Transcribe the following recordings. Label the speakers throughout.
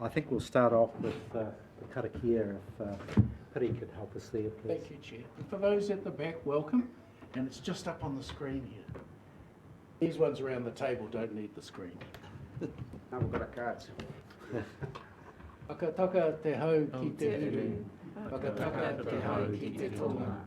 Speaker 1: I think we'll start off with the karakia if Piri could help us there, please.
Speaker 2: Thank you, Chair. And for those at the back, welcome. And it's just up on the screen here. These ones around the table don't need the screen.
Speaker 3: Now we've got our cards.
Speaker 2: Whakataka te hau ki te uru. Whakataka te hau ki te tonga.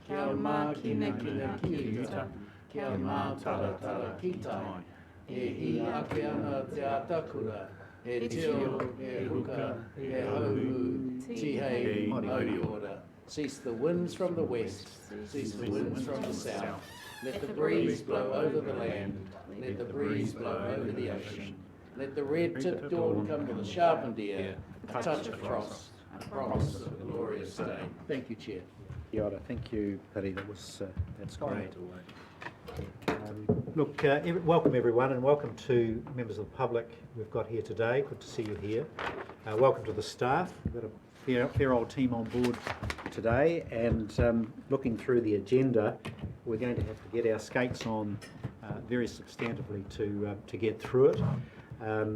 Speaker 2: Kia mā kina kina ki uta. Kia mā tara tara ki tai. E hi ake ana te atakura. E teo, e huka, e hauhu, tihei, mori ora. Cease the winds from the west, cease the winds from the south. Let the breeze blow over the land, let the breeze blow over the ocean. Let the red-tipped dawn come with a sharpened ear, a touch of frost, a promise of a glorious day. Thank you, Chair.
Speaker 1: Kia ora. Thank you, Piri. That's great. Look, welcome everyone, and welcome to members of the public we've got here today. Good to see you here. Welcome to the staff. We've got a fair old team on board today, and looking through the agenda, we're going to have to get our skates on very substantively to get through it. I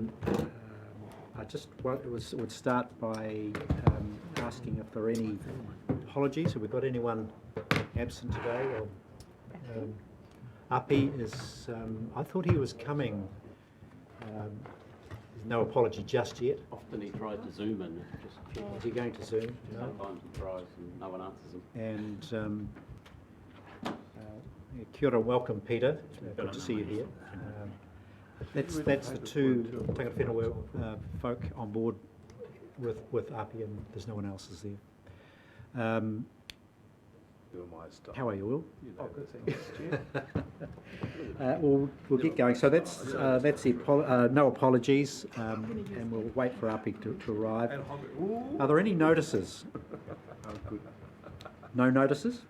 Speaker 1: just would start by asking if there are any apologies. Have we got anyone absent today? Or, Api is, I thought he was coming. There's no apology just yet.
Speaker 4: Often he tries to zoom in.
Speaker 1: Is he going to Zoom? No.
Speaker 4: Sometimes he tries and no one answers him.
Speaker 1: And kia ora, welcome Peter. Good to see you here. That's the two Tangata Whenua folk on board with Api, and there's no one else is there. How are you, Will?
Speaker 3: Oh, good, thanks.
Speaker 1: We'll get going. So that's the no apologies, and we'll wait for Api to arrive. Are there any notices? No notices?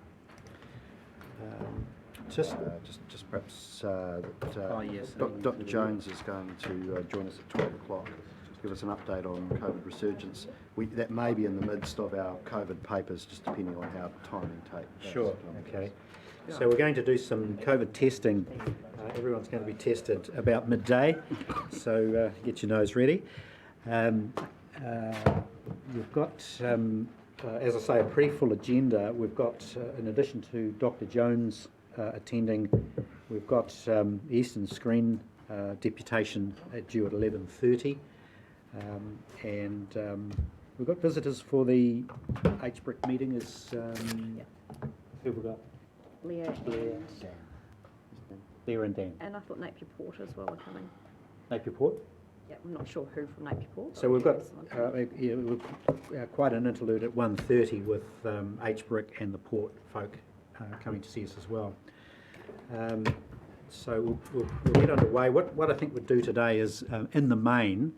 Speaker 3: Just perhaps
Speaker 1: Yes.
Speaker 3: Dr. Jones is going to join us at 12 o'clock to give us an update on COVID resurgence. That may be in the midst of our COVID papers, just depending on how timing takes.
Speaker 1: Sure, okay. So we're going to do some COVID testing. Everyone's going to be tested about midday, so get your nose ready. We've got, as I say, a pretty full agenda. We've got, in addition to Dr. Jones attending, we've got the Eastern Screen deputation due at 11:30, and we've got visitors for the HBRIC meeting. Who have we got?
Speaker 5: Leah
Speaker 1: and Dan.
Speaker 5: and I thought Napier Port as well were coming.
Speaker 1: Napier Port.
Speaker 5: Yeah, I'm not sure who from Napier Port.
Speaker 1: So we've got quite an interlude at 1:30 with HBRIC and the Port folk coming to see us as well. So we'll get underway. What I think we'll do today is, in the main,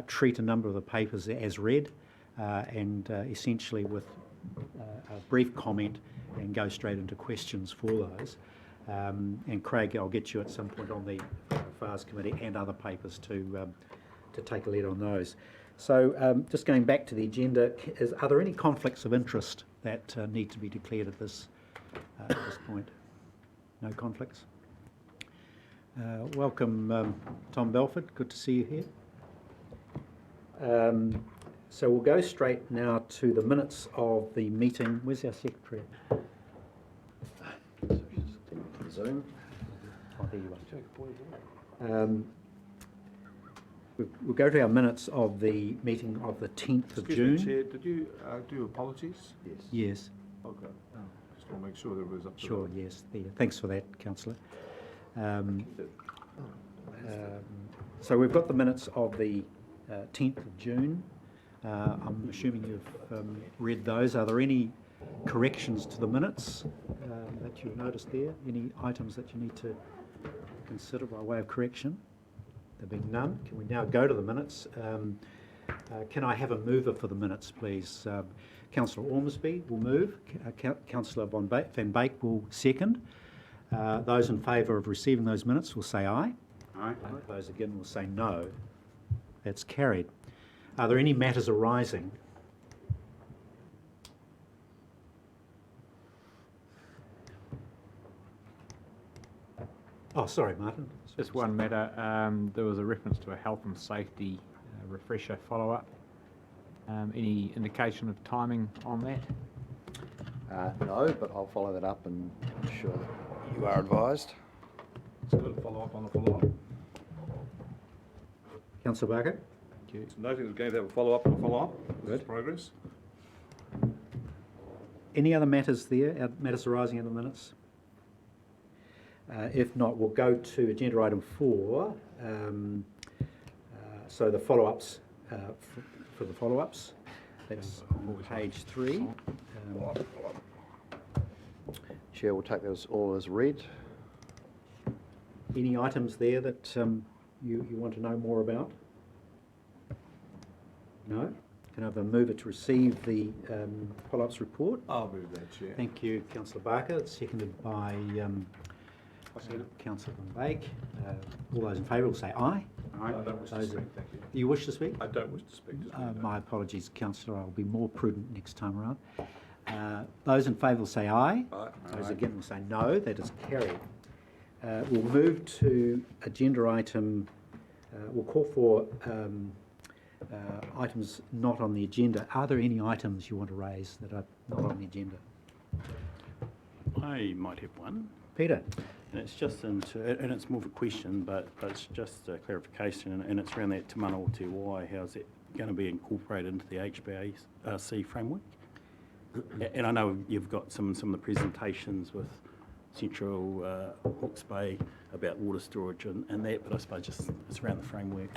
Speaker 1: treat a number of the papers as read, and essentially with a brief comment and go straight into questions for those. And Craig, I'll get you at some point on the FARS committee and other papers to take a lead on those. So just going back to the agenda, are there any conflicts of interest that need to be declared at this point? No conflicts? Welcome, Tom Belford. Good to see you here. So we'll go straight now to the minutes of the meeting. Where's our secretary?
Speaker 3: Zoom.
Speaker 1: Oh, there you are. We'll go to our minutes of the meeting of the 10th of June.
Speaker 6: Excuse me, Chair, did you do apologies?
Speaker 3: Yes.
Speaker 1: Yes,
Speaker 6: Okay. Just want to make sure that it was up to
Speaker 1: sure, yes. Thanks for that, Councillor. So we've got the minutes of the 10th of June. I'm assuming you've read those. Are there any corrections to the minutes that you've noticed there? Any items that you need to consider by way of correction? There being none, can we now go to the minutes? Can I have a mover for the minutes, please? Councillor Ormsby will move. Councillor Van Beek will second. Those in favour of receiving those minutes will say aye.
Speaker 4: Aye.
Speaker 1: Those again will say no. That's carried. Are there any matters arising? Oh, sorry, Martin.
Speaker 7: Just one matter. There was a reference to a health and safety refresher follow-up. Any indication of timing on that?
Speaker 3: No, but I'll follow that up and ensure that you are advised.
Speaker 6: It's good to follow up on a follow-up.
Speaker 1: Councillor Barker?
Speaker 7: Thank you.
Speaker 6: It's noting there's going to have a follow-up and a follow-up.
Speaker 1: Good.
Speaker 6: It's progress.
Speaker 1: Any other matters there, matters arising in the minutes? If not, we'll go to agenda item 4. So the follow-ups, for the follow-ups, that's on page 3.
Speaker 3: Chair will take those all as read.
Speaker 1: Any items there that you want to know more about? No? Can I have a mover to receive the follow-ups report?
Speaker 6: I'll move that, Chair.
Speaker 1: Thank you, Councillor Barker. It's seconded by Councillor Van Beek. All those in favour will say aye.
Speaker 6: I don't wish to
Speaker 1: Those
Speaker 6: speak,
Speaker 1: in-
Speaker 6: thank you.
Speaker 1: You wish to speak?
Speaker 6: I don't wish to speak. Just leave that.
Speaker 1: My apologies, Councillor. I'll be more prudent next time around. Those in favour will say aye.
Speaker 6: Aye.
Speaker 1: Those against will say no. That is carried. We'll move to agenda item. We'll call for items not on the agenda. Are there any items you want to raise that are not on the agenda?
Speaker 4: I might have one,
Speaker 1: Peter?
Speaker 4: and it's just and it's more of a question, but it's just a clarification, and it's around that Te Mana o Te Wai. How's it going to be incorporated into the HBAC framework? And I know you've got some of the presentations with Central Hawke's Bay about water storage and that, but I suppose just it's around the framework.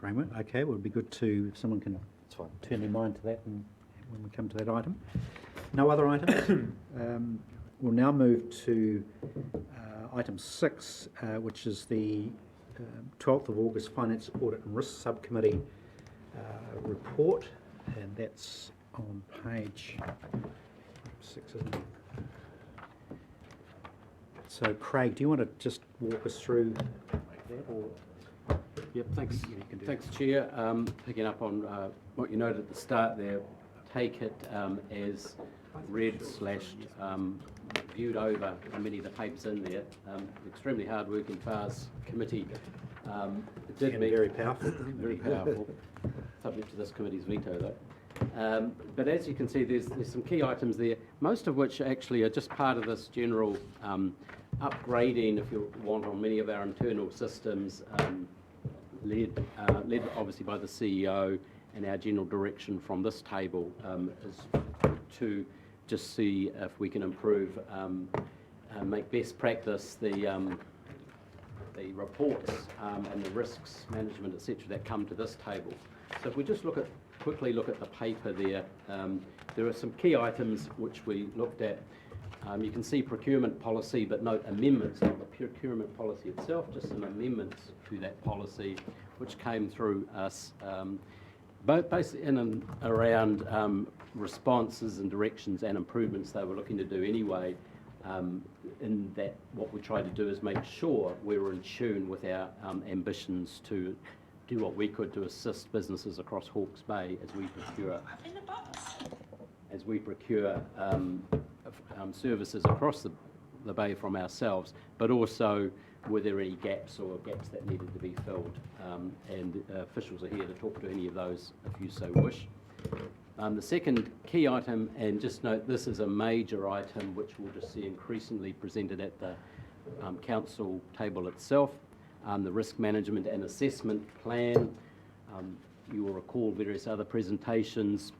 Speaker 1: Framework. Okay, well, it'd be good to, if someone can
Speaker 3: That's fine.
Speaker 1: turn their mind to that and when we come to that item. No other items? We'll now move to item 6, which is the 12th of August Finance Audit and Risk Subcommittee report, and that's on page 6, isn't it? So, Craig, do you want to just walk us through that, or?
Speaker 4: Yep, thanks.
Speaker 1: You can do
Speaker 4: Thanks, Chair. Picking up on what you noted at the start there, take it as read/viewed over many of the papers in there. Extremely hard-working FARS committee. It did
Speaker 1: And
Speaker 4: meet
Speaker 1: very powerful.
Speaker 4: very powerful, subject to this committee's veto though. But as you can see, there's some key items there, most of which actually are just part of this general upgrading, if you want, on many of our internal systems, led obviously by the CEO, and our general direction from this table is to just see if we can improve, make best practice the reports and the risks management, etc., that come to this table. So if we just quickly look at the paper there, there are some key items which we looked at. You can see procurement policy, but note amendments, not the procurement policy itself, just some amendments to that policy, which came through us, both basically in and around responses and directions and improvements they were looking to do anyway. In that, what we tried to do is make sure we were in tune with our ambitions to do what we could to assist businesses across Hawke's Bay as we procure services across the bay from ourselves, but also were there any gaps that needed to be filled, and officials are here to talk to any of those if you so wish. The second key item, and just note this is a major item which we'll just see increasingly presented at the council table itself, the risk management and assessment plan. You will recall various other presentations.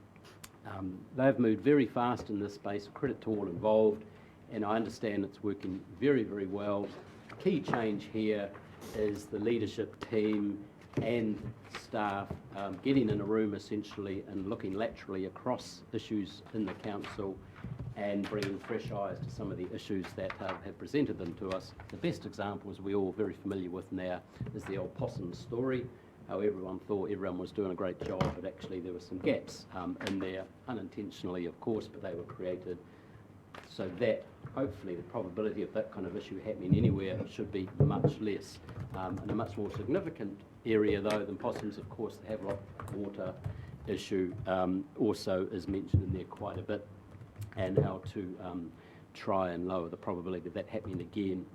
Speaker 4: They've moved very fast in this space, credit to all involved, and I understand it's working very, very well. Key change here is the leadership team and staff getting in a room essentially and looking laterally across issues in the council and bringing fresh eyes to some of the issues that have presented them to us. The best example, as we're all very familiar with now, is the old possum story. How everyone thought everyone was doing a great job, but actually there were some gaps in there, unintentionally of course, but they were created. So that, hopefully, the probability of that kind of issue happening anywhere should be much less. And a much more significant area, though, than possums, of course, the Havelock water issue also is mentioned in there quite a bit, and how to try and lower the probability of that happening again.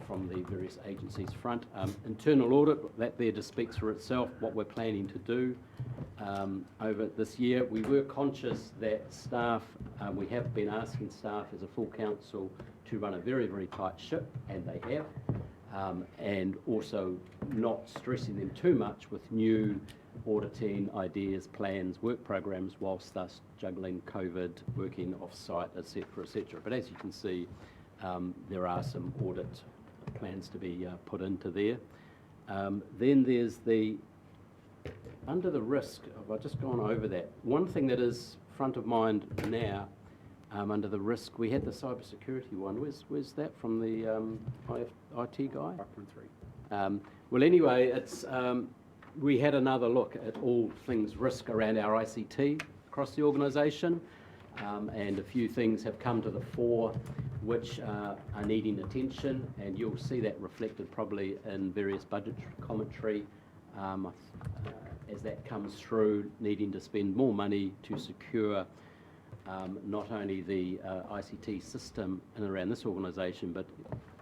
Speaker 4: from the various agencies front. Internal audit, that there just speaks for itself, what we're planning to do over this year. We were conscious that staff, we have been asking staff as a full council to run a very, very tight ship, and they have, and also not stressing them too much with new auditing ideas, plans, work programs, whilst thus juggling COVID, working off-site, etc., etc. But as you can see, there are some audit plans to be put into there. Then there's the, under the risk, I've just gone over that. One thing that is front of mind now, under the risk, we had the cybersecurity one. Where's that from the IT guy? 5.3. Well, anyway, it's we had another look at all things risk around our ICT across the organisation, and a few things have come to the fore which are needing attention, and you'll see that reflected probably in various budgetary commentary as that comes through, needing to spend more money to secure not only the ICT system in and around this organisation, but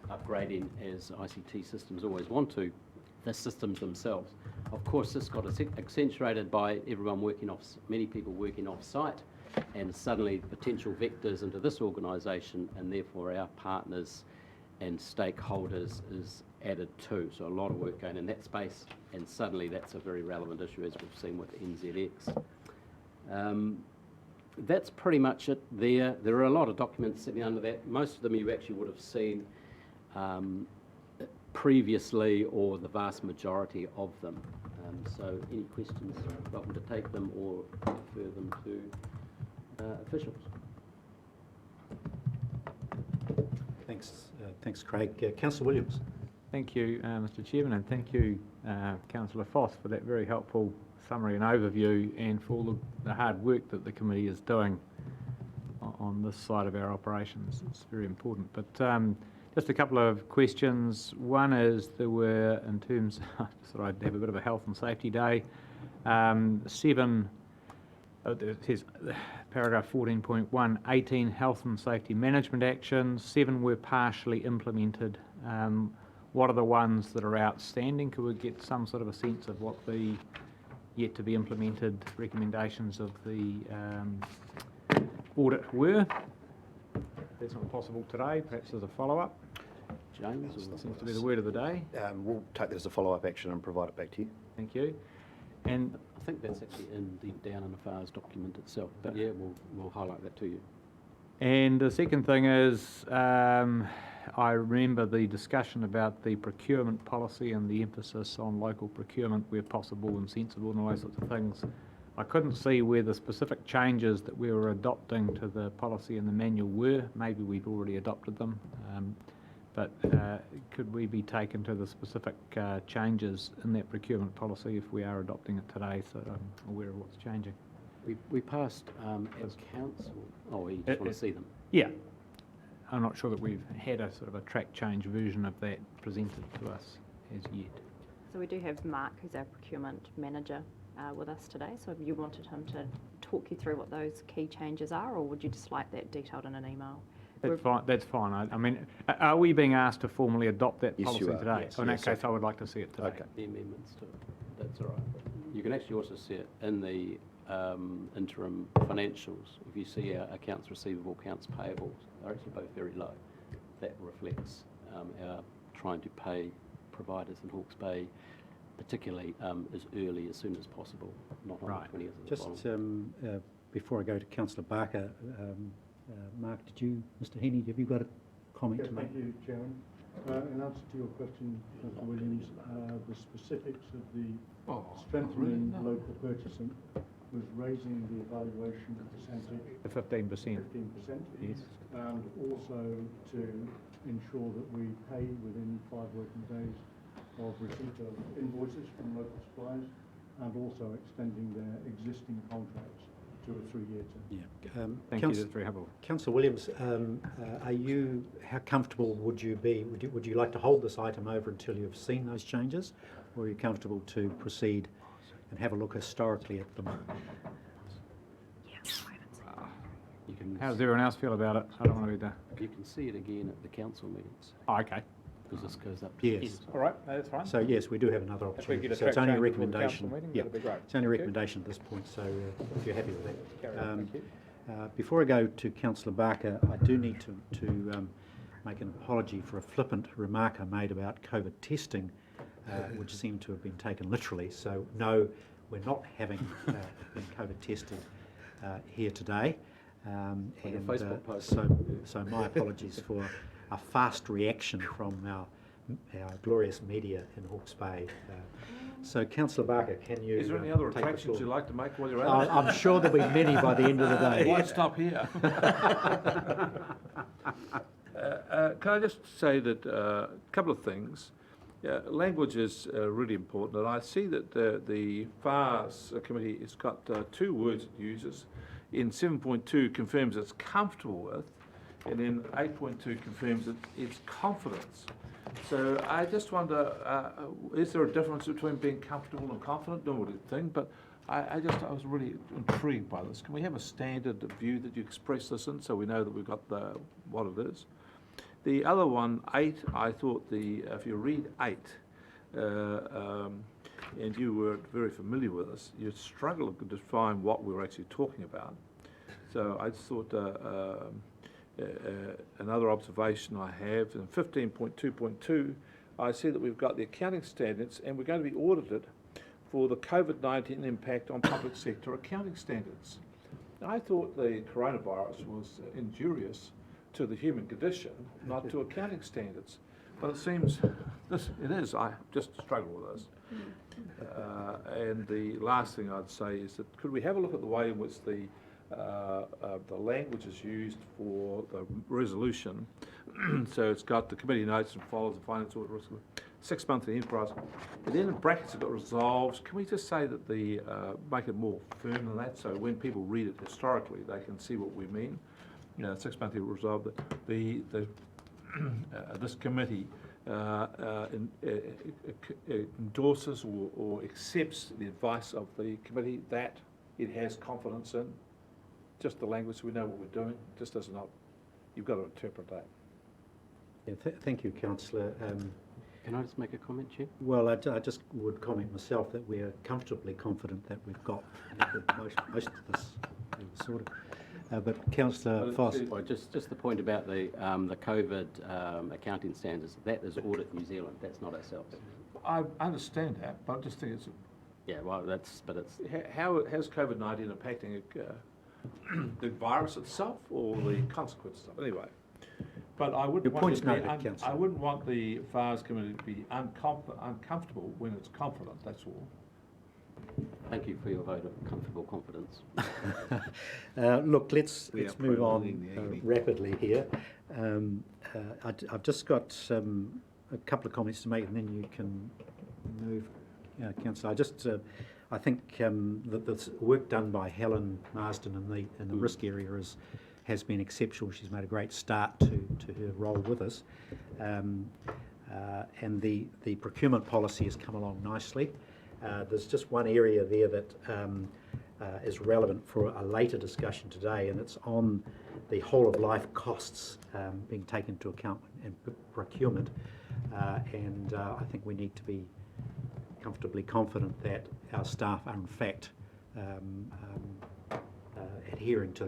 Speaker 4: upgrading, as ICT systems always want to, the systems themselves. Of course, this got accentuated by everyone working off, many people working off-site, and suddenly potential vectors into this organisation, and therefore our partners and stakeholders, is added too. So a lot of work going in that space, and suddenly that's a very relevant issue, as we've seen with NZX. That's pretty much it there. There are a lot of documents sitting under that. Most of them you actually would have seen previously, or the vast majority of them. So any questions, welcome to take them or refer them to officials.
Speaker 1: Thanks, Craig. Councillor Williams.
Speaker 7: Thank you, Mr Chairman, and thank you, Councillor Foss, for that very helpful summary and overview, and for all the hard work that the committee is doing on this side of our operations. It's very important. But just a couple of questions. One is, there were, in terms, I thought I'd have a bit of a health and safety day. It says paragraph 14.1, 18 health and safety management actions, 7 were partially implemented. What are the ones that are outstanding? Could we get some sort of a sense of what the yet to be implemented recommendations of the audit were? That's not possible today, perhaps as a follow-up.
Speaker 4: James?
Speaker 7: Seems to be the word of the day.
Speaker 3: We'll take that as a follow-up action and provide it back to you.
Speaker 7: Thank you. And
Speaker 4: I think that's actually down in the FARS document itself, but yeah, we'll highlight that to you.
Speaker 7: And the second thing is, I remember the discussion about the procurement policy and the emphasis on local procurement where possible and sensible and all those sorts of things. I couldn't see where the specific changes that we were adopting to the policy and the manual were. Maybe we've already adopted them, but could we be taken to the specific changes in that procurement policy if we are adopting it today, so I'm aware of what's changing?
Speaker 4: We passed as council. Oh, you just want to see them?
Speaker 7: Yeah. I'm not sure that we've had a sort of a track change version of that presented to us as yet.
Speaker 5: So we do have Mark, who's our procurement manager, with us today. So if you wanted him to talk you through what those key changes are, or would you just like that detailed in an email?
Speaker 7: That's fine. That's fine. I mean, are we being asked to formally adopt that
Speaker 3: Yes,
Speaker 7: policy
Speaker 3: you are.
Speaker 7: today?
Speaker 3: Yes,
Speaker 7: So in
Speaker 3: yes,
Speaker 7: that case, I would like to see it today.
Speaker 3: Okay.
Speaker 4: The amendments to it. That's all right. You can actually also see it in the interim financials. If you see our accounts receivable, accounts payable, they're actually both very low. That reflects our trying to pay providers in Hawke's Bay, particularly as early, as soon as possible, not on
Speaker 7: Right.
Speaker 4: the 20th of the
Speaker 1: Just
Speaker 4: following.
Speaker 1: before I go to Councillor Barker, Mark, Mr Heaney, have you got a comment to make?
Speaker 8: Thank you, Chairman. In answer to your question, Councillor Williams, the specifics of the strengthening local purchasing was raising the evaluation percentage
Speaker 7: The 15%.
Speaker 8: 15%,
Speaker 7: Yes.
Speaker 8: and also to ensure that we pay within 5 working days of receipt of invoices from local suppliers, and also extending their existing contracts to a 3-year term.
Speaker 1: Yeah.
Speaker 7: Thank you. That's very helpful.
Speaker 1: Councillor Williams, how comfortable would you be? Would you like to hold this item over until you've seen those changes, or are you comfortable to proceed and have a look historically at them?
Speaker 4: You can
Speaker 7: How does everyone else feel about it? I don't want to be there.
Speaker 4: you can see it again at the council meetings.
Speaker 7: Oh, okay.
Speaker 4: because this goes up to
Speaker 1: Yes.
Speaker 7: All right, no, that's fine.
Speaker 1: So yes, we do have another
Speaker 7: If we
Speaker 1: opportunity.
Speaker 7: get a
Speaker 1: So it's
Speaker 7: track
Speaker 1: only a
Speaker 7: change before the council
Speaker 1: recommendation.
Speaker 7: meeting,
Speaker 1: Yeah,
Speaker 7: that'd be great.
Speaker 1: it's only a
Speaker 7: Thank you.
Speaker 1: recommendation at this point, so if you're happy with that.
Speaker 7: Carry on, thank you.
Speaker 1: Before I go to Councillor Barker, I do need to make an apology for a flippant remark I made about COVID testing, which seemed to have been taken literally. So no, we're not having been COVID tested here today.
Speaker 4: On your Facebook post.
Speaker 1: So my apologies for a fast reaction from our glorious media in Hawke's Bay. So Councillor Barker, can you
Speaker 6: Is there any other
Speaker 1: take the
Speaker 6: attractions
Speaker 1: floor?
Speaker 6: you'd like to make while you're at it?
Speaker 1: I'm sure there'll be many by the end of the day.
Speaker 6: Why stop here? Can I just say that a couple of things. Language is really important, and I see that the FARS committee has got 2 words it uses. In 7.2 confirms it's comfortable with, and in 8.2 confirms that it's confidence. So I just wonder, is there a difference between being comfortable and confident? No thing, but I was really intrigued by this. Can we have a standard view that you express this in, so we know that we've got what it is? The other one, 8, I thought if you read 8, and you were very familiar with this, you'd struggle to define what we were actually talking about. So I just thought another observation I have, in 15.2.2, I see that we've got the accounting standards, and we're going to be audited for the COVID-19 impact on public sector accounting standards. Now, I thought the coronavirus was injurious to the human condition, not to accounting standards. But it seems it is. I just struggle with this. And the last thing I'd say is that could we have a look at the way in which the language is used for the resolution? So it's got the committee notes and follows the finance audit risk 6 monthly enterprise. And then in brackets it's got resolves. Can we just say that make it more firm than that, so when people read it historically they can see what we mean? 6 monthly resolve that this committee endorses or accepts the advice of the committee that it has confidence in. Just the language, so we know what we're doing. Just does not. You've got to interpret that.
Speaker 1: Yeah, thank you, Councillor.
Speaker 4: Can I just make a comment, Chair?
Speaker 1: Well, I just would comment myself that we're comfortably confident that we've got most of this sorted. But Councillor Foss.
Speaker 4: Well, just the point about the COVID accounting standards, that is Audit New Zealand, that's not ourselves.
Speaker 6: I understand that, but I just think it's
Speaker 4: Yeah, well, it's...
Speaker 6: how's COVID-19 impacting the virus itself or the consequences of it? Anyway, but I wouldn't
Speaker 1: Your
Speaker 6: want
Speaker 1: point's noted, Councillor.
Speaker 6: I wouldn't want the FARS committee to be uncomfortable when it's confident. That's all.
Speaker 4: Thank you for your vote of comfortable confidence.
Speaker 1: Look, let's move on rapidly here. I've just got a couple of comments to make, and then you can move, Councillor. I think that the work done by Helen Marsden in the risk area has been exceptional. She's made a great start to her role with us, and the procurement policy has come along nicely. There's just one area there that is relevant for a later discussion today, and it's on the whole of life costs being taken into account in procurement. And I think we need to be comfortably confident that our staff are in fact adhering to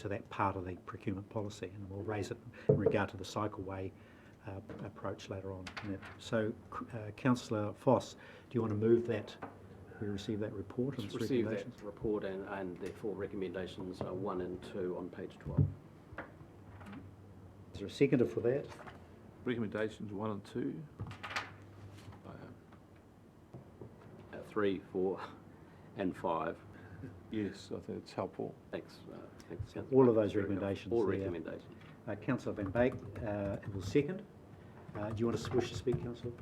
Speaker 1: that part of the procurement policy, and we'll raise it in regard to the cycleway approach later on. So, Councillor Foss, do you want to move that? We receive that report and its
Speaker 4: Receive that
Speaker 1: recommendations?
Speaker 4: report and therefore recommendations 1 and 2 on page 12.
Speaker 1: Is there a seconder for that?
Speaker 6: Recommendations 1 and 2.
Speaker 4: 3, 4 and 5.
Speaker 6: Yes, I think it's helpful.
Speaker 4: Thanks. Thanks. Councillor.
Speaker 1: All of those recommendations
Speaker 4: All
Speaker 1: there.
Speaker 4: recommendations.
Speaker 1: Councillor Van Beek will second. Do you want to wish to speak, Councillor?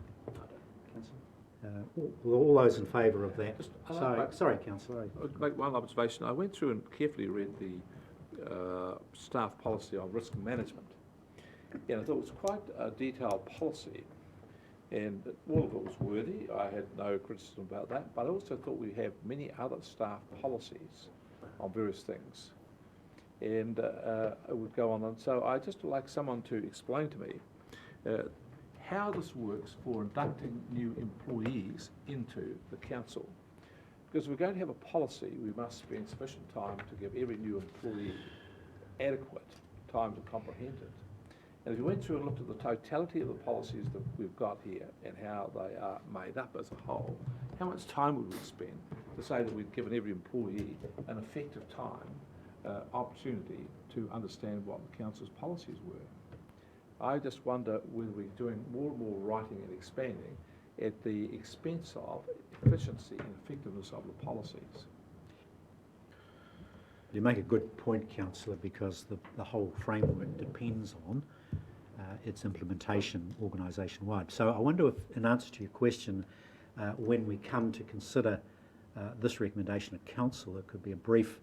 Speaker 1: All those in favour of that? Sorry, Councillor.
Speaker 6: I'll make one observation. I went through and carefully read the staff policy on risk management, and I thought it was quite a detailed policy, and all of it was worthy. I had no criticism about that, but I also thought we have many other staff policies on various things, and it would go on. And so I just would like someone to explain to me how this works for inducting new employees into the council. Because if we're going to have a policy, we must spend sufficient time to give every new employee adequate time to comprehend it. And if you went through and looked at the totality of the policies that we've got here and how they are made up as a whole, how much time would we spend to say that we've given every employee an effective time, opportunity to understand what the council's policies were? I just wonder whether we're doing more and more writing and expanding at the expense of efficiency and effectiveness of the policies.
Speaker 1: You make a good point, Councillor, because the whole framework depends on its implementation organisation-wide. So I wonder if, in answer to your question, when we come to consider this recommendation at Council, there could be a brief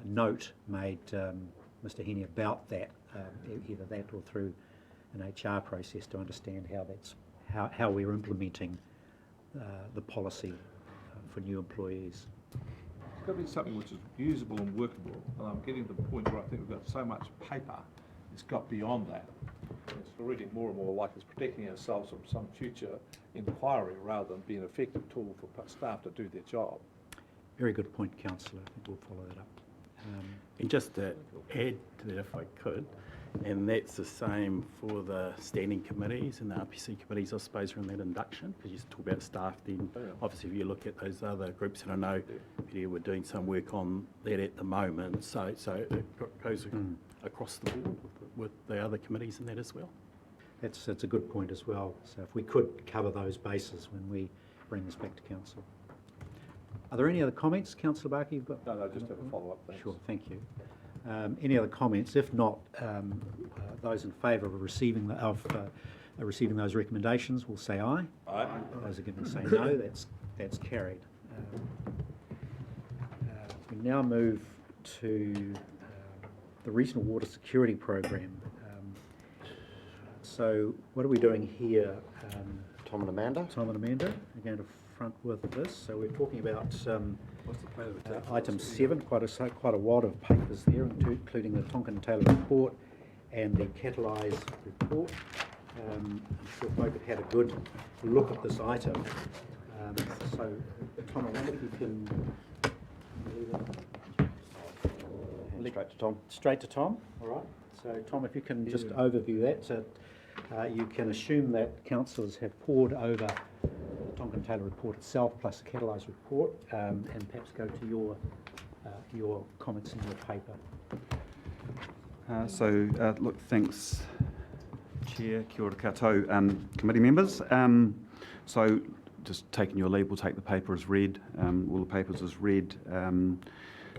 Speaker 1: note made, Mr. Henny, about that, either that or through an HR process to understand how we're implementing the policy for new employees.
Speaker 6: It's got to be something which is usable and workable, and I'm getting to the point where I think we've got so much paper, it's got beyond that. It's reading more and more like it's protecting ourselves from some future inquiry rather than being an effective tool for staff to do their job.
Speaker 1: Very good point, Councillor. I think we'll follow that up.
Speaker 9: And just to add to that, if I could, and that's the same for the standing committees and the RPC committees, I suppose, are in that induction, because you talk about staff then. Obviously, if you look at those other groups, and I know Peter, we're doing some work on that at the moment, so it goes across the board with the other committees in that as well.
Speaker 1: That's a good point as well. So if we could cover those bases when we bring this back to Council. Are there any other comments, Councillor Barker? You've got?
Speaker 6: No, just have a follow-up, thanks.
Speaker 1: Sure, thank you. Any other comments? If not, those in favour of receiving those recommendations will say aye.
Speaker 6: Aye.
Speaker 1: Those against say no. That's carried. We now move to the Regional Water Security Program. So what are we doing here?
Speaker 3: Tom and Amanda?
Speaker 1: Tom and Amanda are going to front with this. So we're talking about item 7, quite a wad of papers there, including the Tonkin Taylor report and the Catalyse report. I'm sure folk have had a good look at this item. So, Tom, I wonder if you can...
Speaker 3: Straight to Tom.
Speaker 1: Straight to Tom, all right. So, Tom, if you can just overview that. So, you can assume that councillors have pored over the Tonkin Taylor report itself, plus the Catalyse report, and perhaps go to your comments in your paper.
Speaker 10: Look, thanks, Chair, kia ora koutou, committee members. So, just taking your leave, we'll take the paper as read, all the papers as read.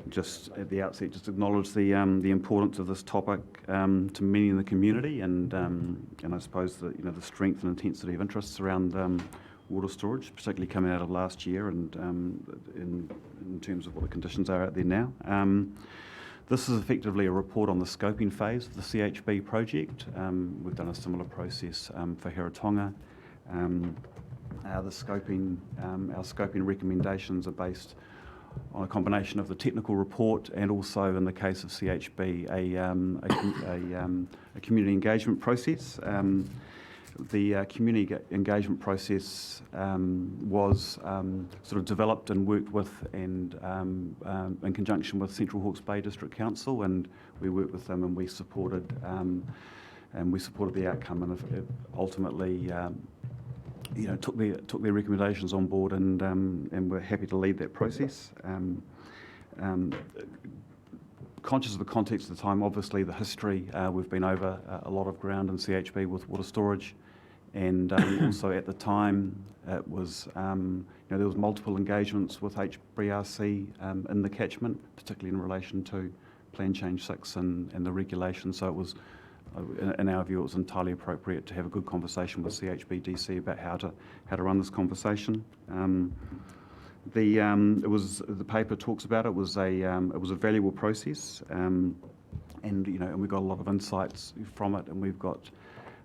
Speaker 10: Just at the outset, just acknowledge the importance of this topic to many in the community, and I suppose the the strength and intensity of interests around water storage, particularly coming out of last year, and in terms of what the conditions are out there now. This is effectively a report on the scoping phase of the CHB project. We've done a similar process for Heratonga. Our scoping recommendations are based on a combination of the technical report and also, in the case of CHB, a community engagement process. The community engagement process was sort of developed and worked with and in conjunction with Central Hawke's Bay District Council, and we worked with them and we supported the outcome, and it ultimately took their recommendations on board, and we're happy to lead that process. Conscious of the context of the time, obviously the history, we've been over a lot of ground in CHB with water storage, and also at the time it was there was multiple engagements with HBRC in the catchment, particularly in relation to Plan Change 6 and the regulations. So it was, in our view, it was entirely appropriate to have a good conversation with CHBDC about how to run this conversation. The paper talks about it was a valuable process, and we got a lot of insights from it, and we've got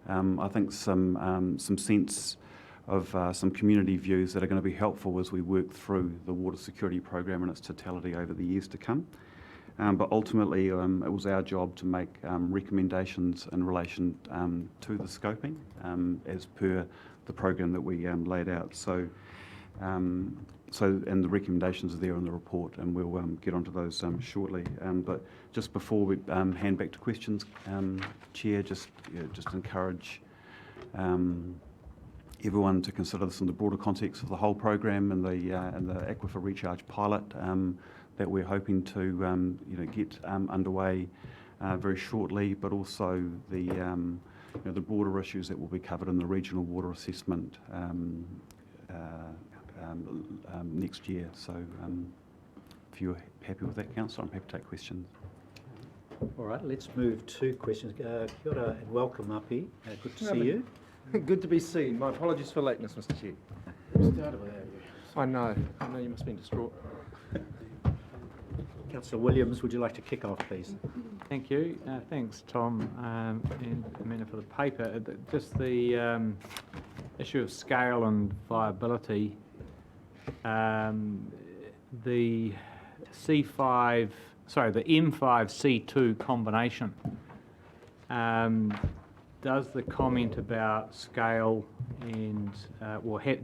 Speaker 10: I think some sense of some community views that are going to be helpful as we work through the water security program in its totality over the years to come. But ultimately, it was our job to make recommendations in relation to the scoping as per the program that we laid out. So, and the recommendations are there in the report, and we'll get onto those shortly. But just before we hand back to questions, Chair, just encourage everyone to consider this in the broader context of the whole program and the Aquifer Recharge pilot that we're hoping to get underway very shortly, but also the the broader issues that will be covered in the regional water assessment next year. So if you're happy with that, Councillor, I'm happy to take questions.
Speaker 1: All right, let's move to questions. Kia ora and welcome, Api. Good to see you.
Speaker 6: Good to be seen. My apologies for lateness, Mr. Chair.
Speaker 2: Started without you.
Speaker 6: I know you must have been distraught.
Speaker 1: Councillor Williams, would you like to kick off, please?
Speaker 7: Thank you. Thanks, Tom and Amanda, for the paper. Just the issue of scale and viability. The M5-C2 combination. Does the comment about scale and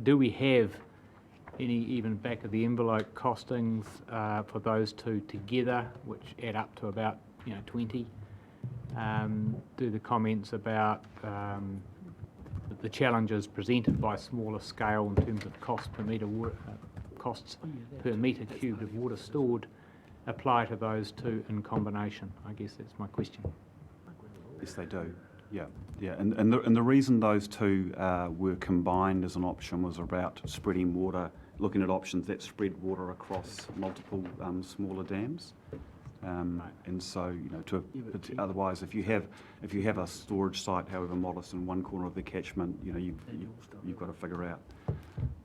Speaker 7: do we have any even back of the envelope costings for those two together, which add up to about 20? Do the comments about the challenges presented by smaller scale in terms of costs per metre cubed of water stored apply to those two in combination? I guess that's my question.
Speaker 10: Yes, they do. Yeah, and the reason those two were combined as an option was about spreading water, looking at options that spread water across multiple smaller dams. And so, otherwise, if you have a storage site, however modest, in one corner of the catchment, you've got to figure out,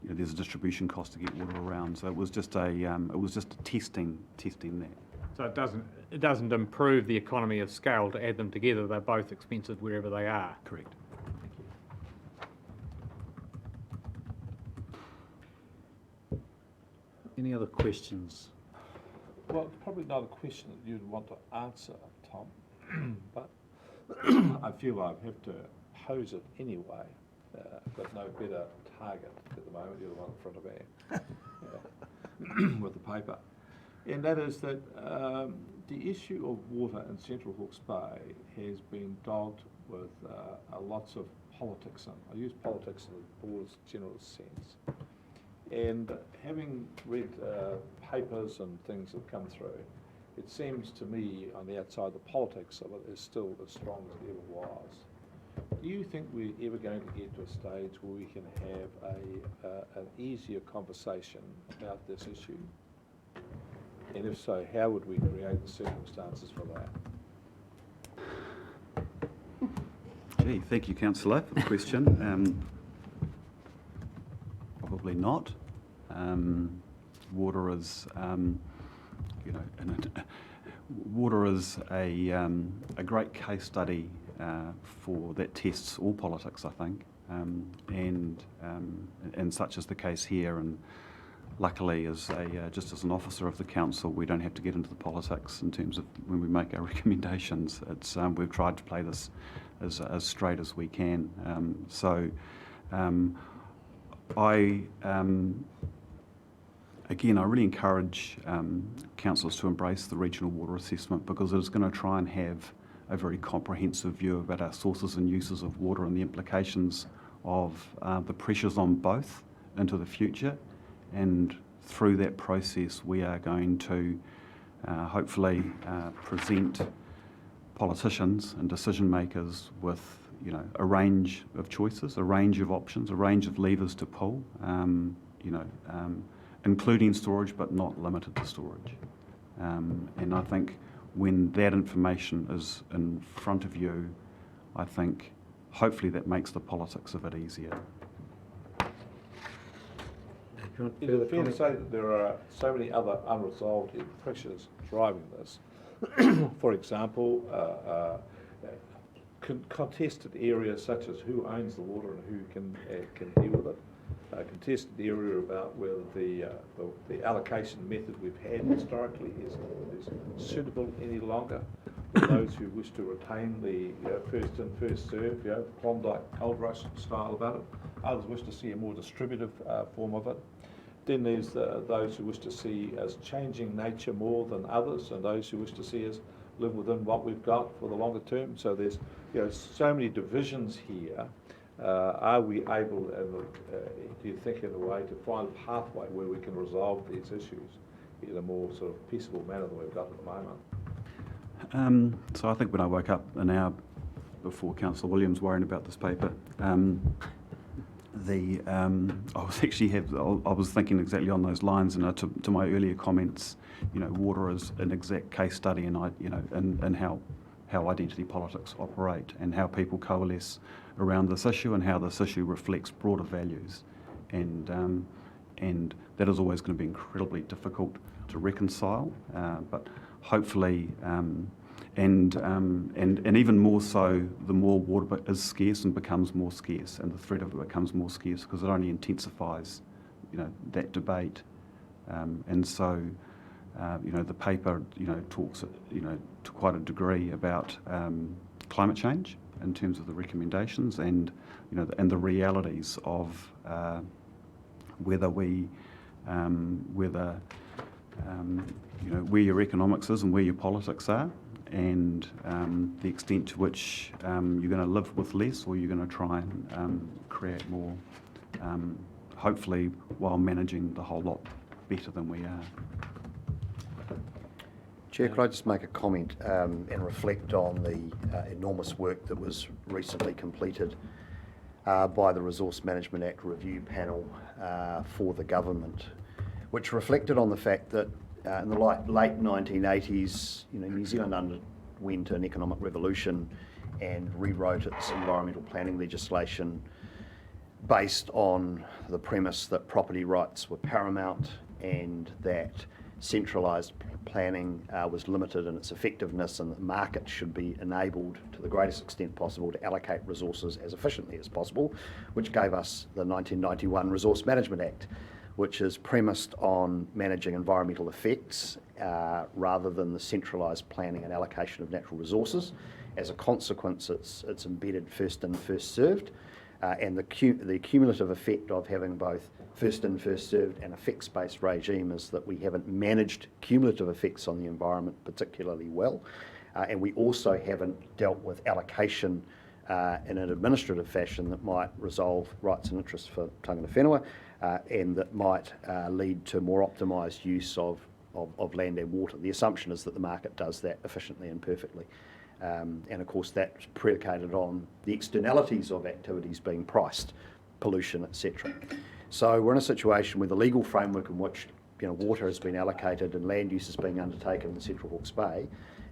Speaker 10: there's a distribution cost to get water around. So it was just a testing that.
Speaker 7: So it doesn't improve the economy of scale to add them together. They're both expensive wherever they are.
Speaker 10: Correct.
Speaker 1: Any other questions?
Speaker 6: Well, it's probably not a question that you'd want to answer, Tom, but I feel I have to pose it anyway. Got no better target at the moment. You're the one in front of me with the paper. And that is that the issue of water in Central Hawke's Bay has been dogged with lots of politics. And I use politics in the broadest general sense. And having read papers and things that have come through, it seems to me on the outside the politics of it is still as strong as it ever was. Do you think we're ever going to get to a stage where we can have an easier conversation about this issue? And if so, how would we create the circumstances for that?
Speaker 10: Gee, thank you, Councillor, for the question. Probably not. Water is, water is a great case study for that tests all politics, I think, and such is the case here. And luckily, just as an officer of the council, we don't have to get into the politics in terms of when we make our recommendations. It's we've tried to play this as straight as we can. Again, I really encourage councillors to embrace the regional water assessment, because it is going to try and have a very comprehensive view about our sources and uses of water and the implications of the pressures on both into the future. And through that process, we are going to hopefully present politicians and decision makers with a range of choices, a range of options, a range of levers to pull, including storage, but not limited to storage. And I think when that information is in front of you, I think hopefully that makes the politics of it easier.
Speaker 6: Is it fair to say that there are so many other unresolved pressures driving this? For example, contested areas such as who owns the water and who can deal with it. contested area about whether the allocation method we've had historically is suitable any longer for those who wish to retain the first in, first served, Klondike Gold Rush style about it. Others wish to see a more distributive form of it. Then there's those who wish to see us changing nature more than others, and those who wish to see us live within what we've got for the longer term. So there's so many divisions here. Are we able, do you think, in a way, to find a pathway where we can resolve these issues in a more sort of peaceable manner than we've got at the moment?
Speaker 10: So I think when I woke up an hour before Councillor Williams worrying about this paper, I was thinking exactly on those lines, and to my earlier comments, water is an exact case study, and and how identity politics operate and how people coalesce around this issue and how this issue reflects broader values, and that is always going to be incredibly difficult to reconcile, but hopefully. And even more so, the more water is scarce and becomes more scarce, and the threat of it becomes more scarce because it only intensifies, that debate. And so, the paper, talks, to quite a degree about climate change in terms of the recommendations and, and the realities of whether where your economics is and where your politics are, and the extent to which you're going to live with less, or you're going to try and create more, hopefully while managing the whole lot better than we are.
Speaker 3: Chair, could I just make a comment and reflect on the enormous work that was recently completed by the Resource Management Act Review Panel for the government, which reflected on the fact that in the late 1980s, New Zealand underwent an economic revolution and rewrote its environmental planning legislation based on the premise that property rights were paramount and that centralised planning was limited in its effectiveness, and the market should be enabled to the greatest extent possible to allocate resources as efficiently as possible, which gave us the 1991 Resource Management Act, which is premised on managing environmental effects rather than the centralised planning and allocation of natural resources. As a consequence, it's embedded first in, first served, and the cumulative effect of having both first in, first served and effects-based regime is that we haven't managed cumulative effects on the environment particularly well, and we also haven't dealt with allocation in an administrative fashion that might resolve rights and interests for tangata whenua, and that might lead to more optimised use of land and water. The assumption is that the market does that efficiently and perfectly. And of course that's predicated on the externalities of activities being priced, pollution, etc. So we're in a situation where the legal framework in which water has been allocated and land use is being undertaken in the Central Hawke's Bay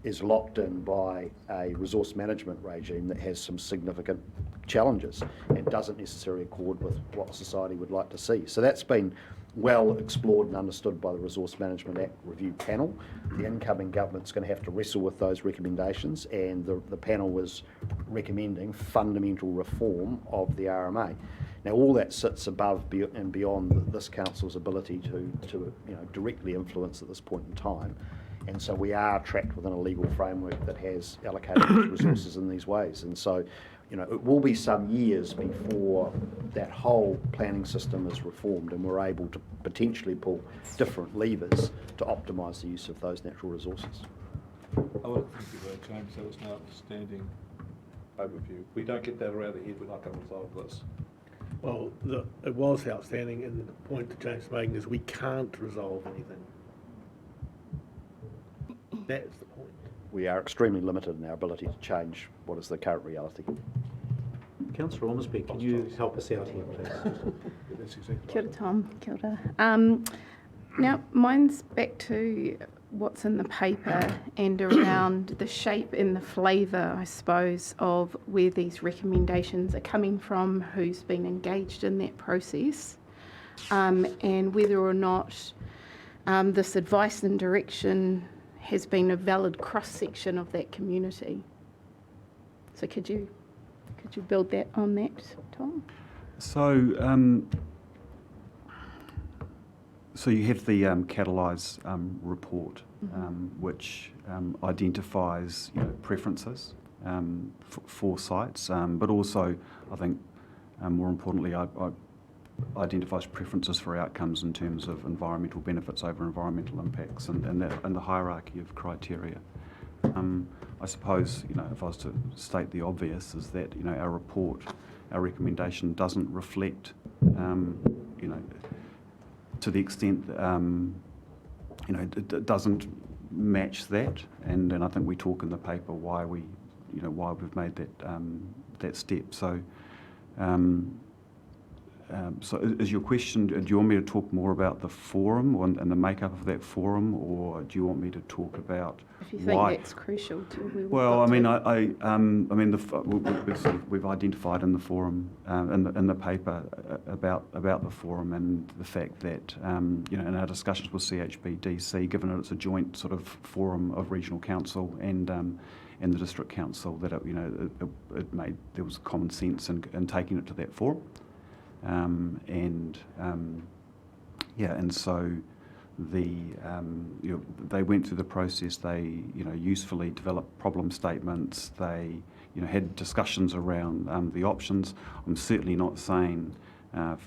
Speaker 3: is locked in by a resource management regime that has some significant challenges and doesn't necessarily accord with what society would like to see. So that's been well explored and understood by the Resource Management Act Review Panel. The incoming government's going to have to wrestle with those recommendations, and the panel was recommending fundamental reform of the RMA. Now, all that sits above and beyond this council's ability to directly influence at this point in time. And so we are trapped within a legal framework that has allocated resources in these ways. And so, it will be some years before that whole planning system is reformed and we're able to potentially pull different levers to optimise the use of those natural resources.
Speaker 6: I want to thank you very much, James. That was an outstanding overview. If we don't get that around the head, we're not going to resolve this.
Speaker 2: Well, it was outstanding, and the point that James is making is we can't resolve anything. That's the point.
Speaker 3: We are extremely limited in our ability to change what is the current reality.
Speaker 1: Councillor Ormsby, can you help us out here, please?
Speaker 6: That's exactly
Speaker 11: Kia ora, Tom. Kia ora. Now, mine's back to what's in the paper and around the shape and the flavour, I suppose, of where these recommendations are coming from, who's been engaged in that process, and whether or not this advice and direction has been a valid cross-section of that community. So could you build that on that, Tom?
Speaker 10: So So you have the Catalyse report, which identifies preferences for sites, but also, I think, more importantly, identifies preferences for outcomes in terms of environmental benefits over environmental impacts, and the hierarchy of criteria. I suppose, if I was to state the obvious, is that our report, our recommendation doesn't reflect, to the extent it doesn't match that, and I think we talk in the paper why we've made that step. So. So is your question, do you want me to talk more about the forum and the makeup of that forum, or do you want me to talk about
Speaker 11: If you think
Speaker 10: why?
Speaker 11: that's crucial to where we've
Speaker 10: Well,
Speaker 11: got
Speaker 10: I mean,
Speaker 11: to.
Speaker 10: we've identified in the forum, in the paper about the forum and the fact that, in our discussions with CHBDC, given that it's a joint sort of forum of regional council and the district council, that there was common sense in taking it to that forum. And so they went through the process. They usefully developed problem statements. They had discussions around the options. I'm certainly not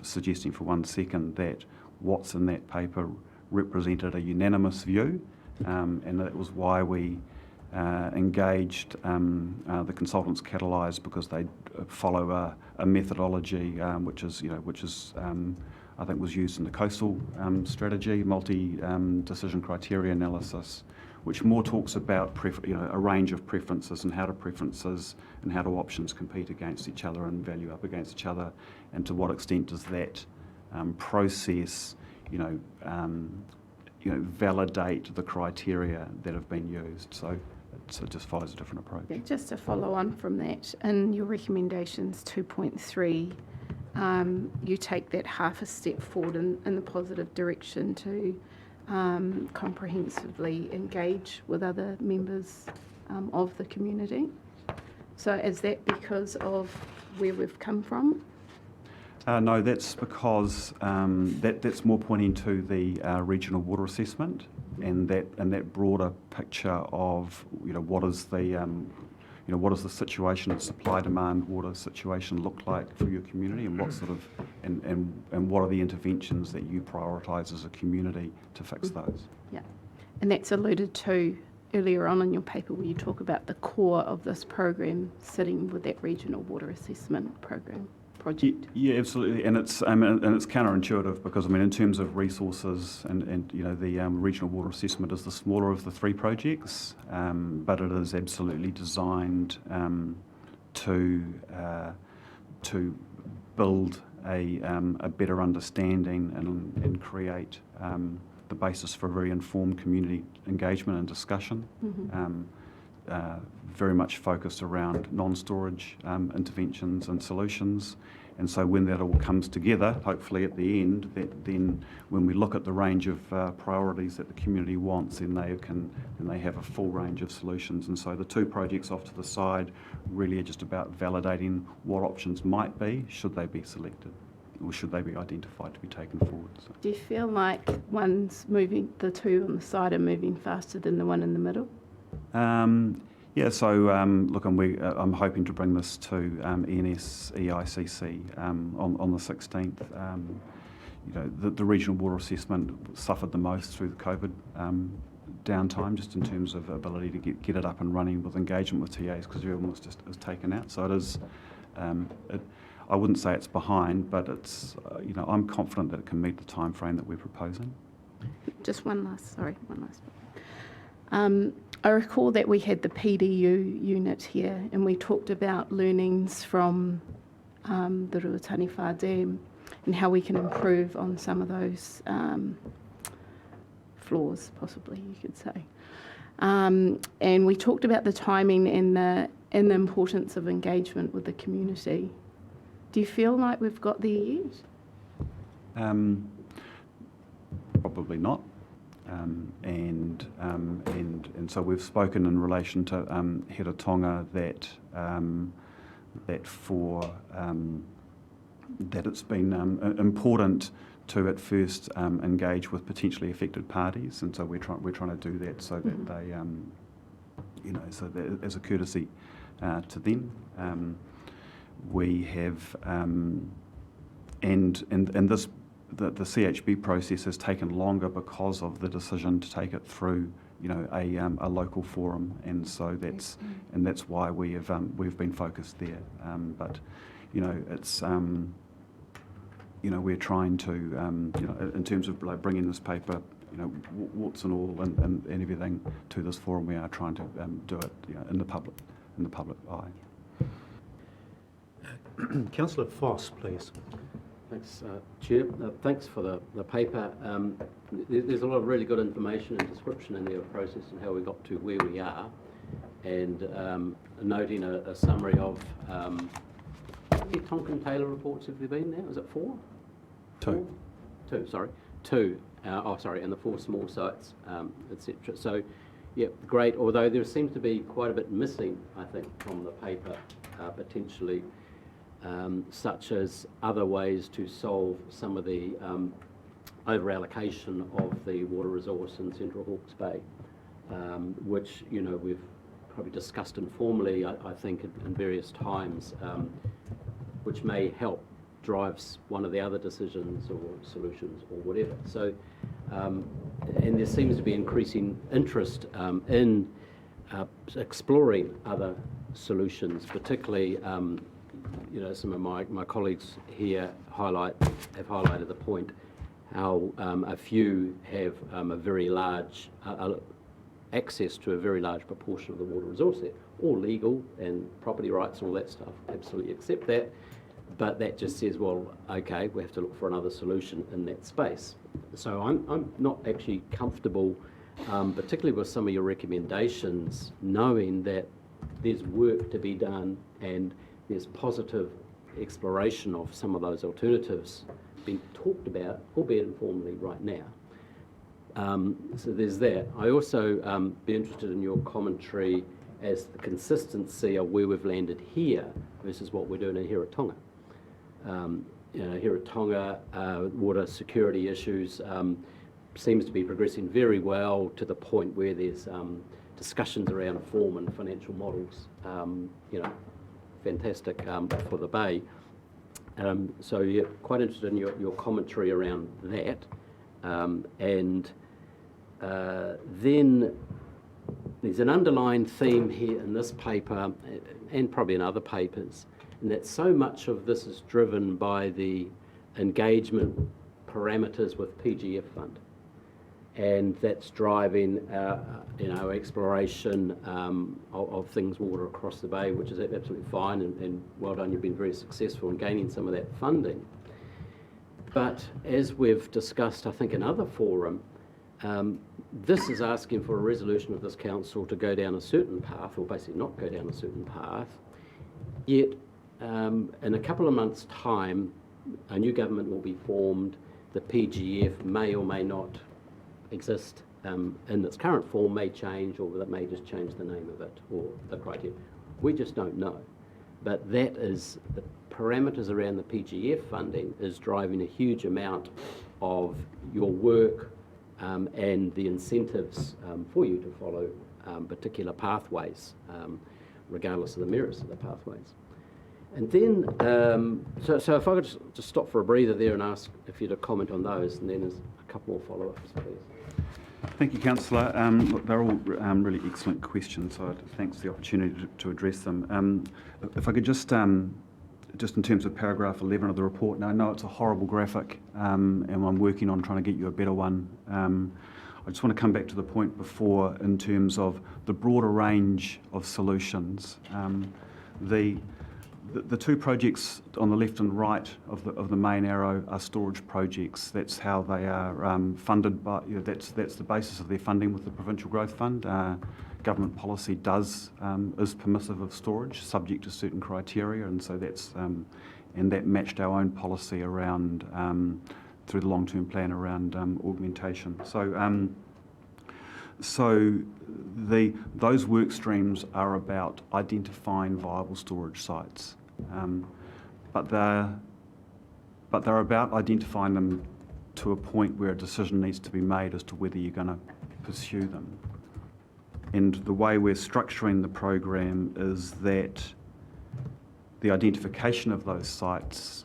Speaker 10: suggesting for 1 second that what's in that paper represented a unanimous view, and that was why we engaged the consultants Catalyse, because they follow a methodology which is I think was used in the coastal strategy, multi-decision criteria analysis, which more talks about a range of preferences and how do preferences and how do options compete against each other and value up against each other, and to what extent does that process validate the criteria that have been used. So it just follows a different approach.
Speaker 11: Yeah, just to follow on from that, in your recommendations 2.3, you take that half a step forward in the positive direction to comprehensively engage with other members of the community. So is that because of where we've come from?
Speaker 10: No, that's because that's more pointing to the regional water assessment and that broader picture of what is the situation of supply-demand water situation look like for your community, and what sort of and what are the interventions that you prioritise as a community to fix those.
Speaker 11: Yeah, and that's alluded to earlier on in your paper where you talk about the core of this program sitting with that regional water assessment project.
Speaker 10: Yeah, absolutely, and it's counterintuitive because in terms of resources and the regional water assessment is the smaller of the 3 projects, but it is absolutely designed to build a better understanding and create the basis for very informed community engagement and discussion. Very much focused around non-storage interventions and solutions. And so when that all comes together, hopefully at the end, then when we look at the range of priorities that the community wants, then they have a full range of solutions. And so the 2 projects off to the side really are just about validating what options might be, should they be selected, or should they be identified to be taken forward. So.
Speaker 11: Do you feel like the 2 on the side are moving faster than the one in the middle?
Speaker 10: Yeah, so look, I'm hoping to bring this to ENS EICC on the 16th. The regional water assessment suffered the most through the COVID downtime, just in terms of ability to get it up and running with engagement with TAs, because everyone was taken out. So it is. I wouldn't say it's behind, but it's. I'm confident that it can meet the time frame that we're proposing.
Speaker 11: Just one last. I recall that we had the PDU unit here and we talked about learnings from the Ruataniwha Dam and how we can improve on some of those flaws, possibly you could say. And we talked about the timing and the importance of engagement with the community. Do you feel like we've got there yet?
Speaker 10: Probably not. And so we've spoken in relation to Hiratonga that for that it's been important to at first engage with potentially affected parties, and so we're trying to do that so that they, so that as a courtesy to them, we have the CHB process has taken longer because of the decision to take it through, a local forum, and so that's why we've been focused there. But it's we're trying to in terms of like bringing this paper, warts and all and everything to this forum, we are trying to do it in the public eye.
Speaker 1: Councillor Foss, please.
Speaker 4: Thanks, Chair. Thanks for the paper. There's a lot of really good information and description in there of process and how we got to where we are, and noting a summary of how many Tonkin Taylor reports have there been now? Is it 4?
Speaker 10: Two.
Speaker 4: Two. And the 4 small sites, etc. So, yeah, great. Although there seems to be quite a bit missing, I think, from the paper, potentially. Such as other ways to solve some of the over-allocation of the water resource in Central Hawke's Bay, which, we've probably discussed informally, I think, in various times, which may help drives one of the other decisions or solutions or whatever. So, and there seems to be increasing interest in exploring other solutions, particularly some of my colleagues here have highlighted the point how a few have a very large access to a very large proportion of the water resource there, all legal and property rights and all that stuff, absolutely accept that, but that just says, well, okay, we have to look for another solution in that space. So I'm not actually comfortable, particularly with some of your recommendations, knowing that there's work to be done and there's positive exploration of some of those alternatives being talked about, albeit informally, right now. So there's that. I also be interested in your commentary as the consistency of where we've landed here versus what we're doing in Hiratonga. Hiratonga, water security issues seems to be progressing very well to the point where there's discussions around form and financial models. Fantastic for the Bay. So yeah, quite interested in your commentary around that. And then there's an underlying theme here in this paper and probably in other papers, and that so much of this is driven by the engagement parameters with PGF Fund. And that's driving, exploration of things water across the Bay, which is absolutely fine, and well done. You've been very successful in gaining some of that funding. But as we've discussed, I think in other forum, this is asking for a resolution of this council to go down a certain path, or basically not go down a certain path. Yet, in a couple of months' time, a new government will be formed. The PGF may or may not exist in its current form, may change, or that may just change the name of it or the criteria. We just don't know. But that is the parameters around the PGF funding is driving a huge amount of your work and the incentives for you to follow particular pathways, regardless of the merits of the pathways. And then, so if I could just stop for a breather there and ask if you'd comment on those, and then there's a couple more follow-ups, please.
Speaker 10: Thank you, Councillor. Look, they're all really excellent questions, so thanks for the opportunity to address them. If I could just in terms of paragraph 11 of the report, now I know it's a horrible graphic, and I'm working on trying to get you a better one. I just want to come back to the point before in terms of the broader range of solutions. The two projects on the left and right of the main arrow are storage projects. That's how they are funded by. That's the basis of their funding with the Provincial Growth Fund. Government policy is permissive of storage, subject to certain criteria, and so that's and that matched our own policy around through the long-term plan around augmentation. So those work streams are about identifying viable storage sites, but but they're about identifying them to a point where a decision needs to be made as to whether you're going to pursue them. And the way we're structuring the program is that the identification of those sites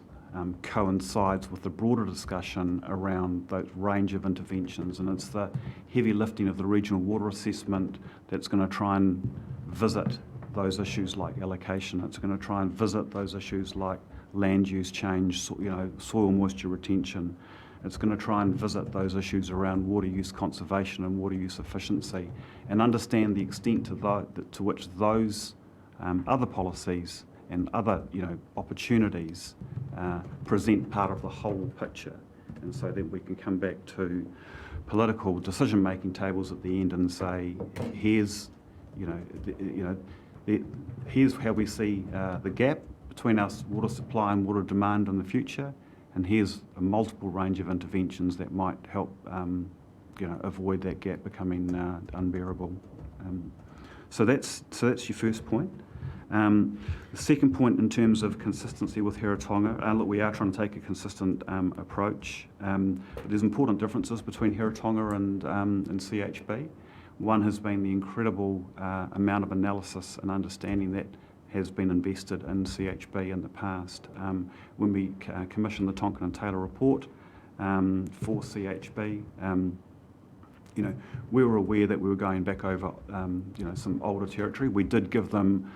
Speaker 10: coincides with the broader discussion around that range of interventions, and it's the heavy lifting of the regional water assessment that's going to try and visit those issues like allocation. It's going to try and visit those issues like land use change, soil moisture retention. It's going to try and visit those issues around water use conservation and water use efficiency, and understand the extent to which those other policies and other opportunities present part of the whole picture. And so then we can come back to political decision-making tables at the end and say, here's here's how we see the gap between our water supply and water demand in the future, and here's a multiple range of interventions that might help avoid that gap becoming unbearable. So that's your first point. The second point, in terms of consistency with Hiratonga, look, we are trying to take a consistent approach, but there's important differences between Hiratonga and CHB. One has been the incredible amount of analysis and understanding that has been invested in CHB in the past. When we commissioned the Tonkin and Taylor report for CHB, we were aware that we were going back over some older territory. We did give them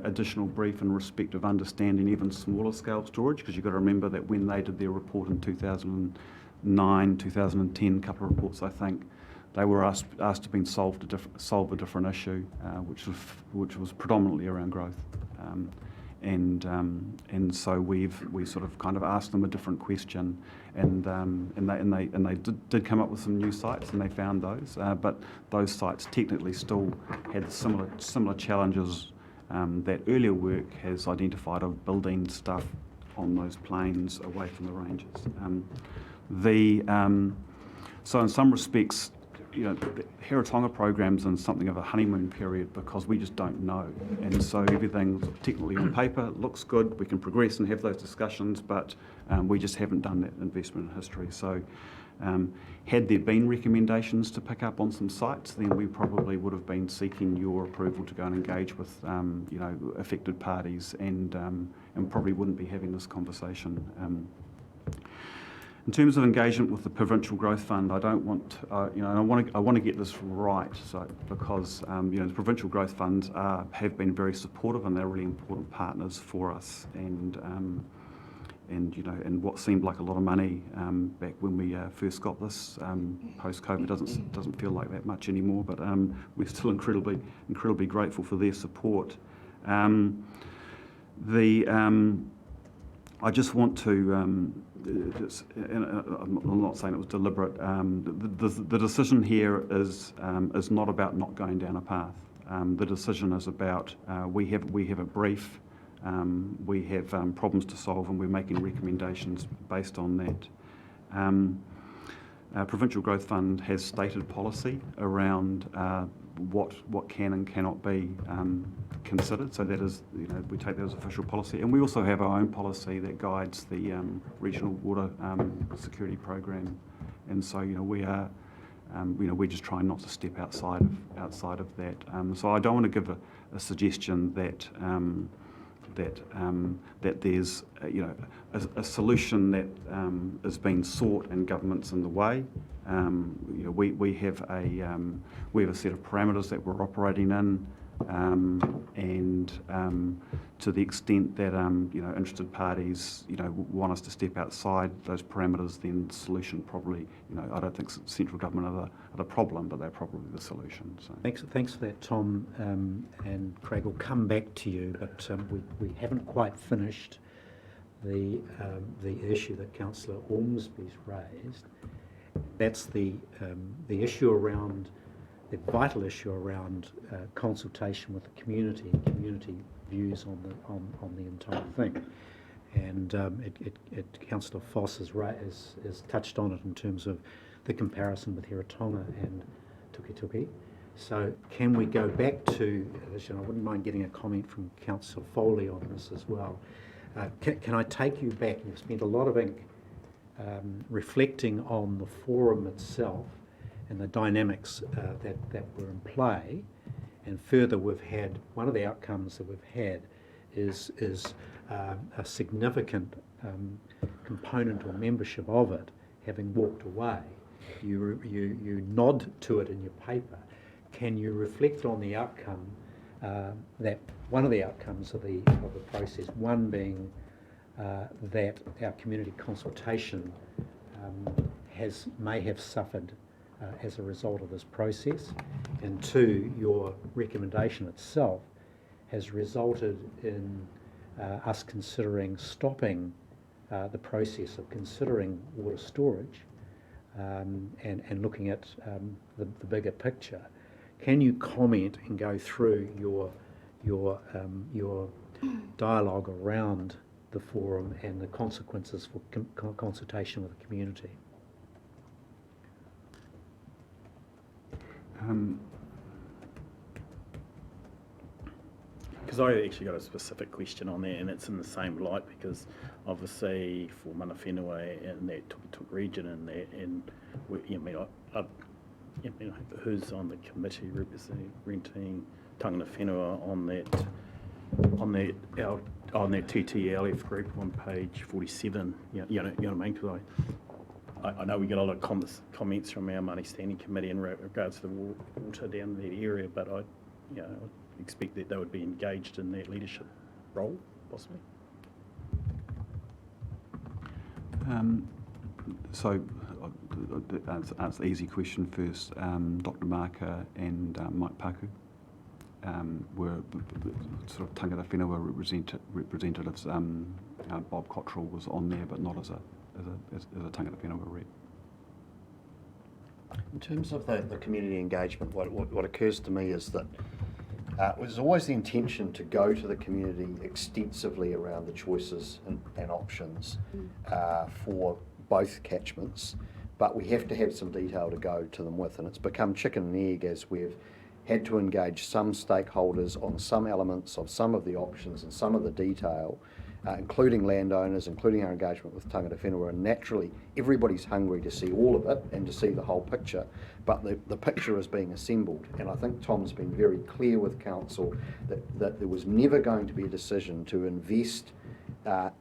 Speaker 10: additional brief in respect of understanding even smaller scale storage, because you've got to remember that when they did their report in 2009, 2010, a couple of reports I think, they were asked to solve a different issue, which was predominantly around growth, and so we sort of kind of asked them a different question, and they did come up with some new sites, and they found those, but those sites technically still had similar challenges that earlier work has identified of building stuff on those plains away from the ranges. So in some respects, the Hiratonga program's in something of a honeymoon period because we just don't know. And so everything technically on paper looks good, we can progress and have those discussions, but we just haven't done that investment in history. So had there been recommendations to pick up on some sites, then we probably would have been seeking your approval to go and engage with affected parties, and probably wouldn't be having this conversation. In terms of engagement with the Provincial Growth Fund, I don't want, I want to get this right, because the Provincial Growth Funds have been very supportive, and they're really important partners for us. And what seemed like a lot of money back when we first got this post-COVID doesn't feel like that much anymore. But we're still incredibly grateful for their support. I just want to. I'm not saying it was deliberate. The decision here is not about not going down a path. The decision is about we have a brief, we have problems to solve, and we're making recommendations based on that. Provincial Growth Fund has stated policy around what can and cannot be considered. So that is, we take that as official policy, and we also have our own policy that guides the regional water security program. And so, we are, we're just trying not to step outside of that. So I don't want to give a suggestion that that there's a solution that is being sought and government's in the way. We have a set of parameters that we're operating in, and to the extent that interested parties want us to step outside those parameters, then the solution probably I don't think central government are the problem, but they're probably the solution. So.
Speaker 1: Thanks for that, Tom, and Craig will come back to you, but we haven't quite finished the issue that Councillor Ormsby's raised. That's the issue around, the vital issue around consultation with the community and community views on the entire thing. And Councillor Foss has touched on it in terms of the comparison with Hiratonga and Tukituki. So can we go back to, I wouldn't mind getting a comment from Councillor Foley on this as well. Can I take you back? You've spent a lot of ink reflecting on the forum itself and the dynamics that were in play. And further, we've had, one of the outcomes that we've had is a significant component or membership of it having walked away. You nod to it in your paper. Can you reflect on the outcome, that one of the outcomes of the process, one being that our community consultation may have suffered as a result of this process, and two, your recommendation itself has resulted in us considering stopping the process of considering water storage and looking at the bigger picture. Can you comment and go through your dialogue around the forum and the consequences for consultation with the community?
Speaker 9: Because I actually got a specific question on that, and it's in the same light, because obviously for Mana Whenua and that Tuk region and that, and who's on the committee representing Tangata Whenua on that TTLF group on page 47, you know what I mean? Because I know we get a lot of comments from our Māori Standing Committee in regards to the water down in that area, but I expect that they would be engaged in that leadership role, possibly.
Speaker 10: So, answer the easy question first. Dr. Marker and Mike Paku were sort of Tangata Whenua representatives. Bob Cottrell was on there, but not as a Tangata Whenua rep.
Speaker 3: In terms of the community engagement, what occurs to me is that it was always the intention to go to the community extensively around the choices and options for both catchments, but we have to have some detail to go to them with, and it's become chicken and egg as we've had to engage some stakeholders on some elements of some of the options and some of the detail, including landowners, including our engagement with Tangata Whenua, and naturally everybody's hungry to see all of it and to see the whole picture, but the picture is being assembled, and I think Tom's been very clear with Council that there was never going to be a decision to invest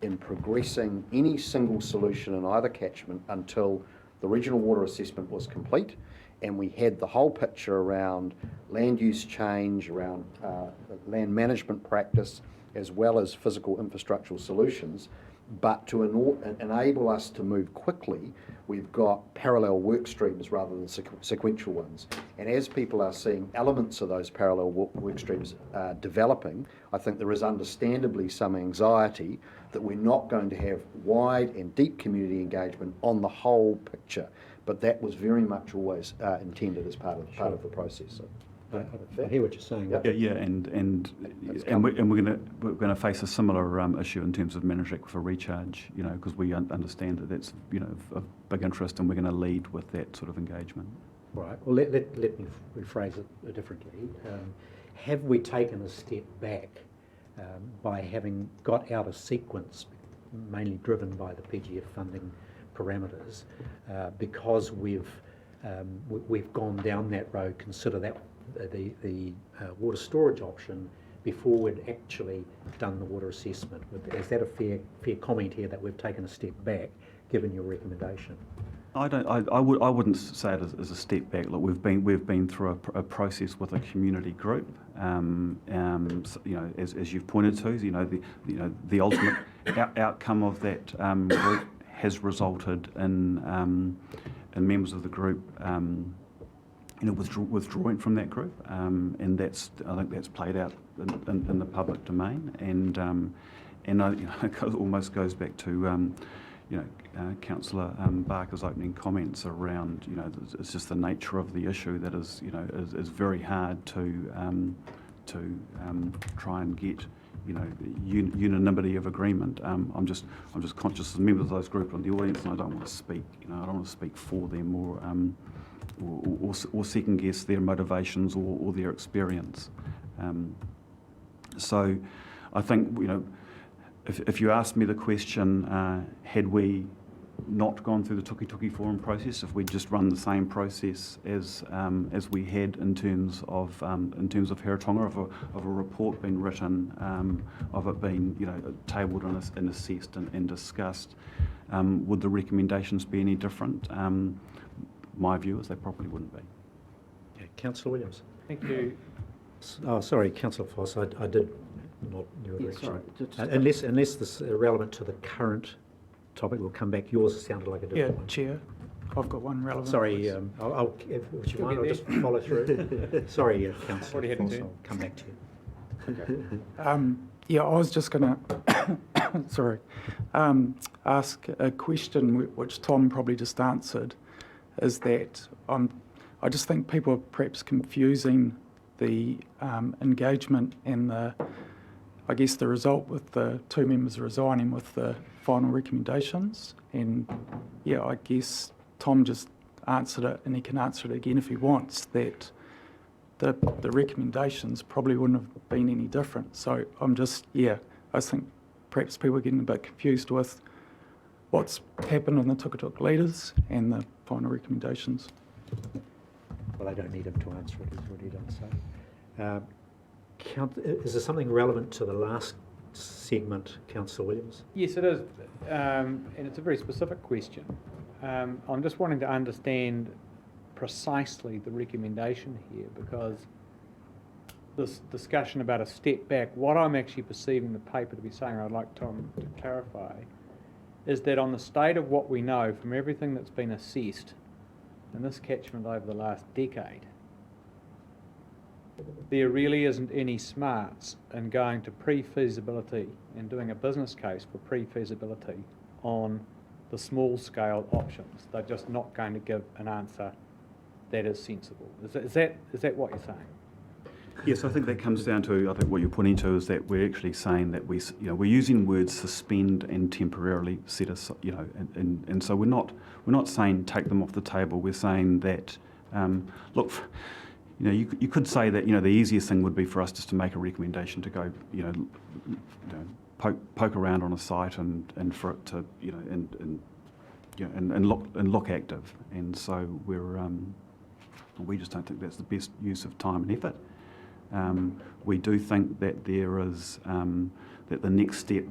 Speaker 3: in progressing any single solution in either catchment until the regional water assessment was complete and we had the whole picture around land use change, around land management practice, as well as physical infrastructural solutions. But to enable us to move quickly, we've got parallel work streams rather than sequential ones. And as people are seeing elements of those parallel work streams developing, I think there is understandably some anxiety that we're not going to have wide and deep community engagement on the whole picture. But that was very much always intended as part of the process. So.
Speaker 1: I hear what you're saying.
Speaker 10: Yeah, and we're going to face a similar issue in terms of managed aquifer recharge, because we understand that that's of big interest, and we're going to lead with that sort of engagement.
Speaker 1: Right. Well, let me rephrase it differently. Have we taken a step back by having got out of sequence, mainly driven by the PGF funding parameters, because we've gone down that road? Consider that the water storage option before we'd actually done the water assessment. Is that a fair comment here, that we've taken a step back given your recommendation?
Speaker 10: I wouldn't say it as a step back. Look, we've been through a process with a community group. As you've pointed to, the ultimate outcome of that group has resulted in members of the group withdrawing from that group, and I think that's played out in the public domain, and it almost goes back to Councillor Barker's opening comments around it's just the nature of the issue that is very hard to try and get unanimity of agreement. I'm just conscious as members of those group in the audience, and I don't want to speak I don't want to speak for them or second guess their motivations or their experience. So I think if you ask me the question, had we not gone through the Tuki Forum process, if we'd just run the same process as we had in terms of Heratonga, of a report being written, of it being tabled and assessed and discussed, would the recommendations be any different? My view is they probably wouldn't be.
Speaker 1: Yeah, Councillor Williams.
Speaker 7: Thank you.
Speaker 1: Oh, sorry, Councillor Foss, I did not your
Speaker 4: Yeah,
Speaker 1: direction.
Speaker 4: sorry,
Speaker 1: Unless this is relevant to the current topic, we'll come back. Yours sounded like a different
Speaker 12: Yeah,
Speaker 1: one.
Speaker 12: Chair, I've got one relevant.
Speaker 1: Sorry,
Speaker 12: please.
Speaker 1: would you
Speaker 7: You'll
Speaker 1: mind? I'll
Speaker 7: get
Speaker 1: just follow through. Sorry, Councillor
Speaker 7: Already heading
Speaker 1: Foss,
Speaker 7: to.
Speaker 1: I'll come back to you.
Speaker 12: Yeah, I was just going to, ask a question which Tom probably just answered, is that I just think people are perhaps confusing the engagement and the result with the 2 members resigning with the final recommendations. And yeah, I guess Tom just answered it, and he can answer it again if he wants, that the recommendations probably wouldn't have been any different. So I just think perhaps people are getting a bit confused with what's happened in the Tukatuk leaders and the final recommendations.
Speaker 1: Well, I don't need him to answer it, he's already done so. Is there something relevant to the last segment, Councillor Williams?
Speaker 7: Yes, it is, and it's a very specific question. I'm just wanting to understand precisely the recommendation here, because this discussion about a step back, what I'm actually perceiving the paper to be saying, I'd like Tom to clarify, is that on the state of what we know from everything that's been assessed in this catchment over the last decade, there really isn't any smarts in going to pre-feasibility and doing a business case for pre-feasibility on the small scale options. They're just not going to give an answer that is sensible. Is that what you're saying?
Speaker 10: Yes, I think that comes down to, I think what you're pointing to is that we're actually saying that we're using words suspend and temporarily set aside, and so we're not saying take them off the table. We're saying that, look, you could say that, the easiest thing would be for us just to make a recommendation to go, poke around on a site and for it to, and look active. And so we just don't think that's the best use of time and effort. We do think that there is that the next step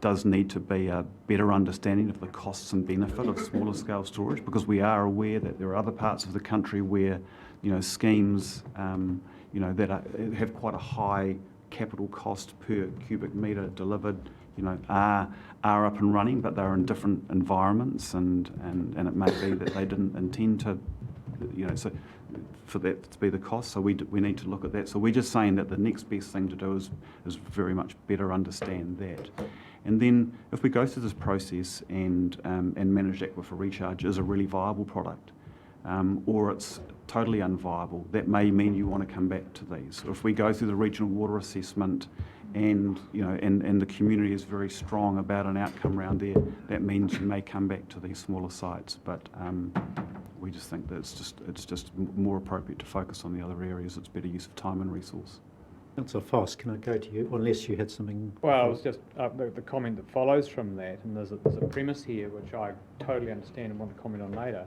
Speaker 10: does need to be a better understanding of the costs and benefit of smaller scale storage, because we are aware that there are other parts of the country where schemes that have quite a high capital cost per cubic metre delivered are up and running, but they're in different environments, and it may be that they didn't intend to so for that to be the cost. So we need to look at that. So we're just saying that the next best thing to do is very much better understand that. And then if we go through this process and managed aquifer recharge is a really viable product, or it's totally unviable, that may mean you want to come back to these. Or if we go through the regional water assessment and the community is very strong about an outcome around there, that means you may come back to these smaller sites. But we just think that it's just more appropriate to focus on the other areas. It's better use of time and resource.
Speaker 1: Councillor Foss, can I go to you, unless you had something?
Speaker 7: Well, it was just the comment that follows from that, and there's a premise here which I totally understand and want to comment on later,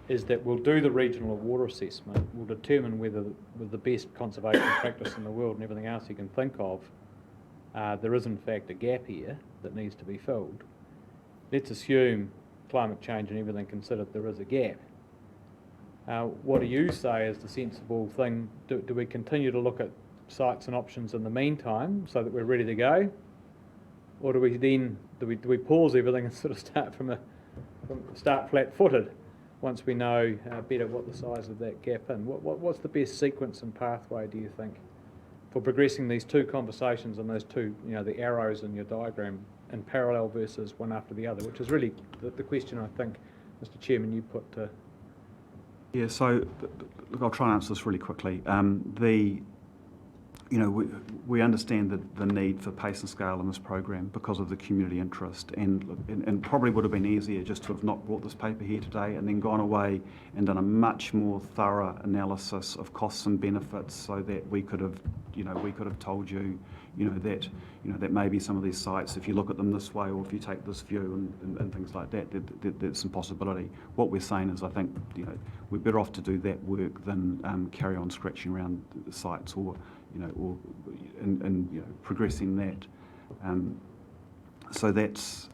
Speaker 7: is that we'll do the regional water assessment, we'll determine whether with the best conservation practice in the world and everything else you can think of, there is in fact a gap here that needs to be filled. Let's assume, climate change and everything considered, there is a gap. What do you say is the sensible thing? Do we continue to look at sites and options in the meantime so that we're ready to go, or do we pause everything and sort of start flat-footed once we know better what the size of that gap is? What's the best sequence and pathway, do you think, for progressing these two conversations and those two, the arrows in your diagram in parallel versus one after the other, which is really the question I think, Mr. Chairman, you put to.
Speaker 10: Yeah, so look, I'll try and answer this really quickly. We understand the need for pace and scale in this program because of the community interest, and probably would have been easier just to have not brought this paper here today and then gone away and done a much more thorough analysis of costs and benefits, so that we could have told you, that maybe some of these sites, if you look at them this way or if you take this view and things like that, there's some possibility. What we're saying is, I think, we're better off to do that work than carry on scratching around the sites or progressing that. So that's.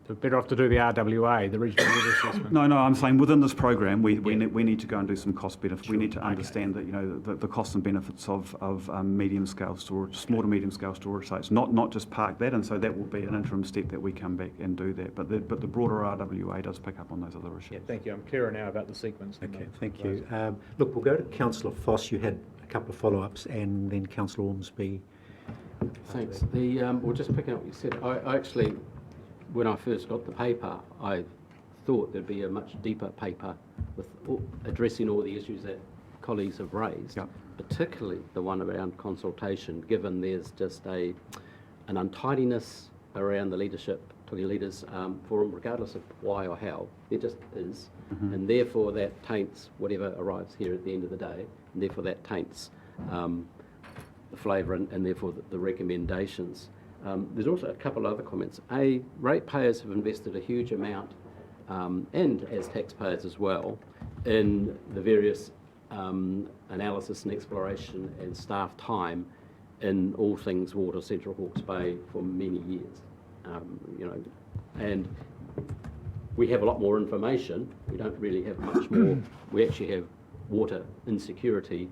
Speaker 7: So better off to do the RWA, the regional water assessment.
Speaker 10: No, I'm saying within this program, we need to go and do some cost benefit. Sure. We need to understand that, the costs and benefits of medium scale storage, small to medium scale storage sites, not just park that, and so that will be an interim step that we come back and do that. But the broader RWA does pick up on those other issues.
Speaker 7: Yeah, thank you. I'm clearer now about the sequence.
Speaker 1: Okay, thank you. Look, we'll go to Councillor Foss. You had a couple of follow-ups, and then Councillor Ormsby.
Speaker 4: Thanks. Well, just picking up what you said, I actually, when I first got the paper, I thought there'd be a much deeper paper with addressing all the issues that colleagues have raised,
Speaker 10: Yep.
Speaker 4: particularly the one around consultation, given there's just an untidiness around the leadership, leaders forum, regardless of why or how. There just is, and therefore that taints whatever arrives here at the end of the day, and therefore that taints the flavour and therefore the recommendations. There's also a couple of other comments. Ratepayers have invested a huge amount, and as taxpayers as well, in the various analysis and exploration and staff time in all things water, Central Hawke's Bay, for many years. And we have a lot more information. We don't really have much more. We actually have water insecurity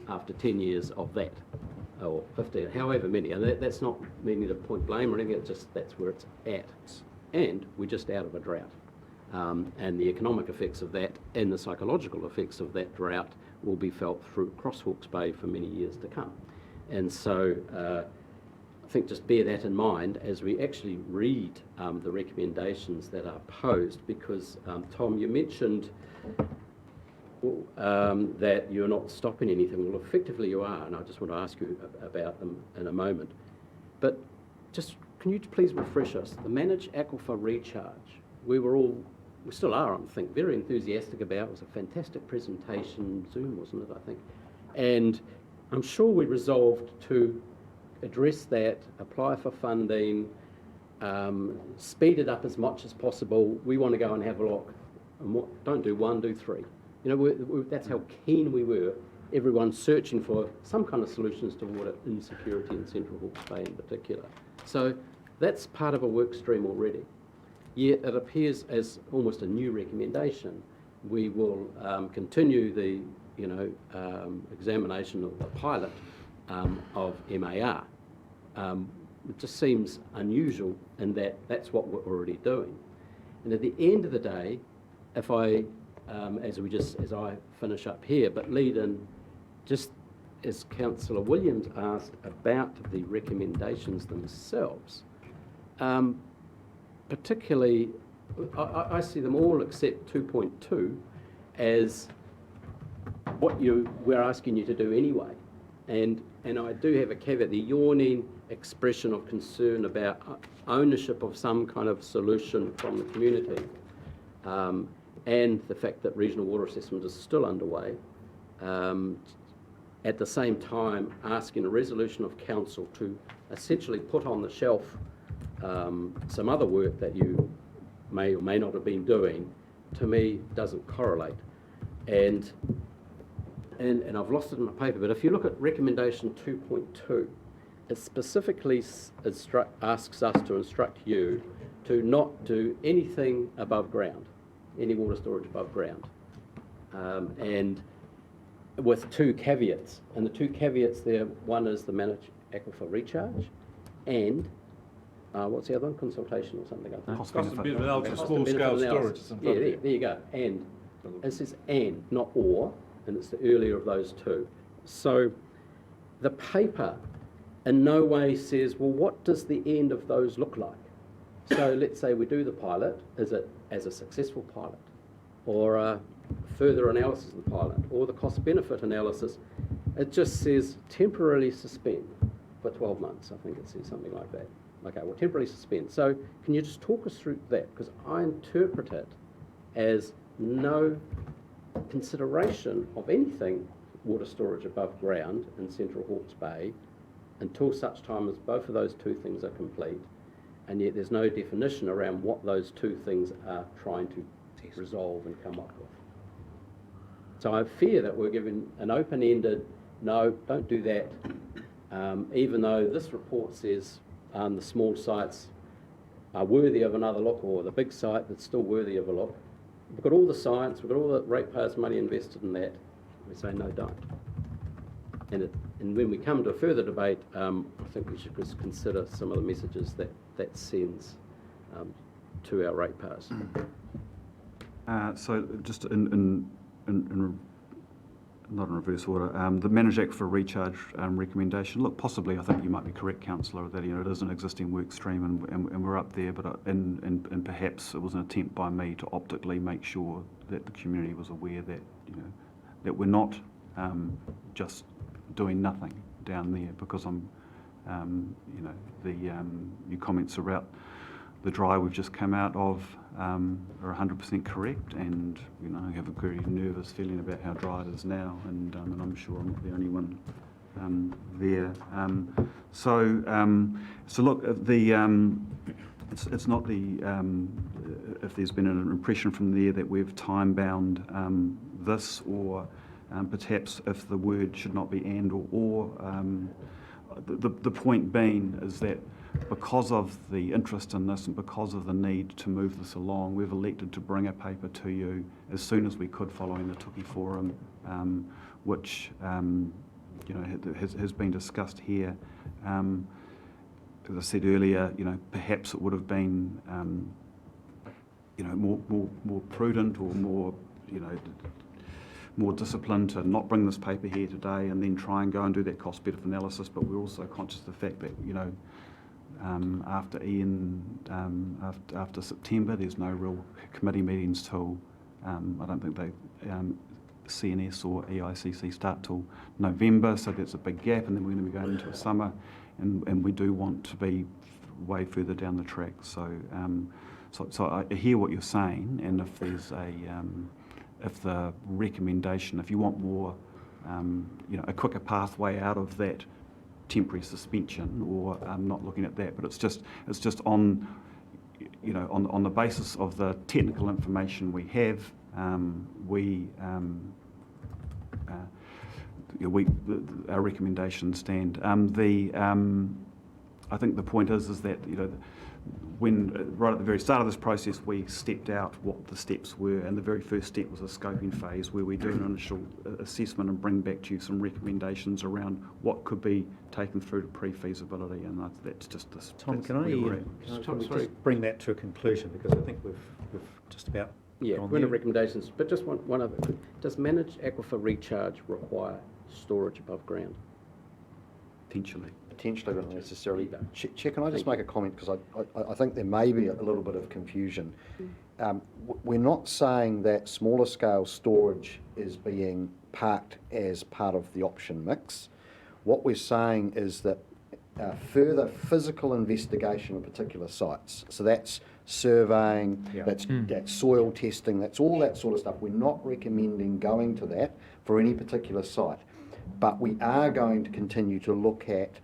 Speaker 4: after 10 years of that, or 15, however many. And that's not meaning to point blame or anything, it's just that's where it's at. And we're just out of a drought. And the economic effects of that and the psychological effects of that drought will be felt through across Hawke's Bay for many years to come. And so I think just bear that in mind as we actually read the recommendations that are posed, because Tom, you mentioned that you're not stopping anything. Well, effectively you are, and I just want to ask you about them in a moment. But just, can you please refresh us? The Managed Aquifer Recharge, we still are, I think, very enthusiastic about. It was a fantastic presentation, Zoom, wasn't it, I think? And I'm sure we resolved to address that, apply for funding, speed it up as much as possible. We want to go and have a look. And don't do one, do three. That's how keen we were, everyone searching for some kind of solutions to water insecurity in Central Hawke's Bay in particular. So that's part of a work stream already. Yet it appears as almost a new recommendation. We will continue the examination of the pilot of MAR. It just seems unusual in that that's what we're already doing. And at the end of the day, if I as I finish up here, but lead in, just as Councillor Williams asked about the recommendations themselves, particularly, I see them all except 2.2 as what we're asking you to do anyway. And I do have a caveat, the yawning expression of concern about ownership of some kind of solution from the community. And the fact that regional water assessment is still underway, at the same time asking a resolution of council to essentially put on the shelf some other work that you may or may not have been doing, to me doesn't correlate. And I've lost it in my paper, but if you look at recommendation 2.2, it specifically asks us to instruct you to not do anything above ground, any water storage above ground, and with two caveats. And the two caveats there, one is the Managed Aquifer Recharge, and what's the other one? Consultation or something, I think.
Speaker 6: Cost benefit analysis, small scale storage.
Speaker 4: Yeah, there you go. And it says and, not or, and it's the earlier of those two. So the paper in no way says, well, what does the end of those look like? So let's say we do the pilot, is it as a successful pilot, or a further analysis of the pilot, or the cost-benefit analysis? It just says temporarily suspend for 12 months. I think it says something like that. Okay, well, temporarily suspend. So can you just talk us through that? Because I interpret it as no consideration of anything water storage above ground in Central Hawke's Bay until such time as both of those two things are complete, and yet there's no definition around what those two things are trying to resolve and come up with. So I fear that we're given an open-ended, no, don't do that, even though this report says the small sites are worthy of another look, or the big site that's still worthy of a look. We've got all the science, we've got all the ratepayers' money invested in that. We say, no, don't. And when we come to a further debate, I think we should just consider some of the messages that sends to our ratepayers.
Speaker 10: So just in not in reverse order, the Manager Aquifer Recharge recommendation, look, possibly I think you might be correct, Councillor, that it is an existing work stream and we're up there, but and perhaps it was an attempt by me to optically make sure that the community was aware that, that we're not just doing nothing down there, because your comments about the dry we've just come out of are 100% correct, and I have a very nervous feeling about how dry it is now, and I'm sure I'm not the only one there. So look, it's not the if there's been an impression from there that we've time bound this, or perhaps if the word should not be and or. The point being is that because of the interest in this and because of the need to move this along, we've elected to bring a paper to you as soon as we could following the Tuki Forum, which has been discussed here. As I said earlier, perhaps it would have been more prudent or more disciplined to not bring this paper here today and then try and go and do that cost-benefit analysis. But we're also conscious of the fact that after after September, there's no real committee meetings till I don't think CNS or EICC start till November, so there's a big gap, and then we're going to be going into a summer, and we do want to be way further down the track. So I hear what you're saying, and if there's if the recommendation, if you want more, a quicker pathway out of that temporary suspension, or not looking at that, but it's just on, on the basis of the technical information we have, our recommendations stand. I think the point is that when right at the very start of this process we stepped out what the steps were, and the very first step was a scoping phase where we do an initial assessment and bring back to you some recommendations around what could be taken through to pre-feasibility, and that's just this.
Speaker 1: Tom, can I just bring that to a conclusion, because I think we've just about gone
Speaker 4: we're in
Speaker 1: there.
Speaker 4: recommendations, but just one other. Does Managed Aquifer Recharge require storage above ground?
Speaker 3: Potentially, but not necessarily. Chair, can I just make a comment, because I think there may be a little bit of confusion. We're not saying that smaller scale storage is being parked as part of the option mix. What we're saying is that further physical investigation of particular sites, so that's surveying, that's soil testing, that's all that sort of stuff. We're not recommending going to that for any particular site, but we are going to continue to look at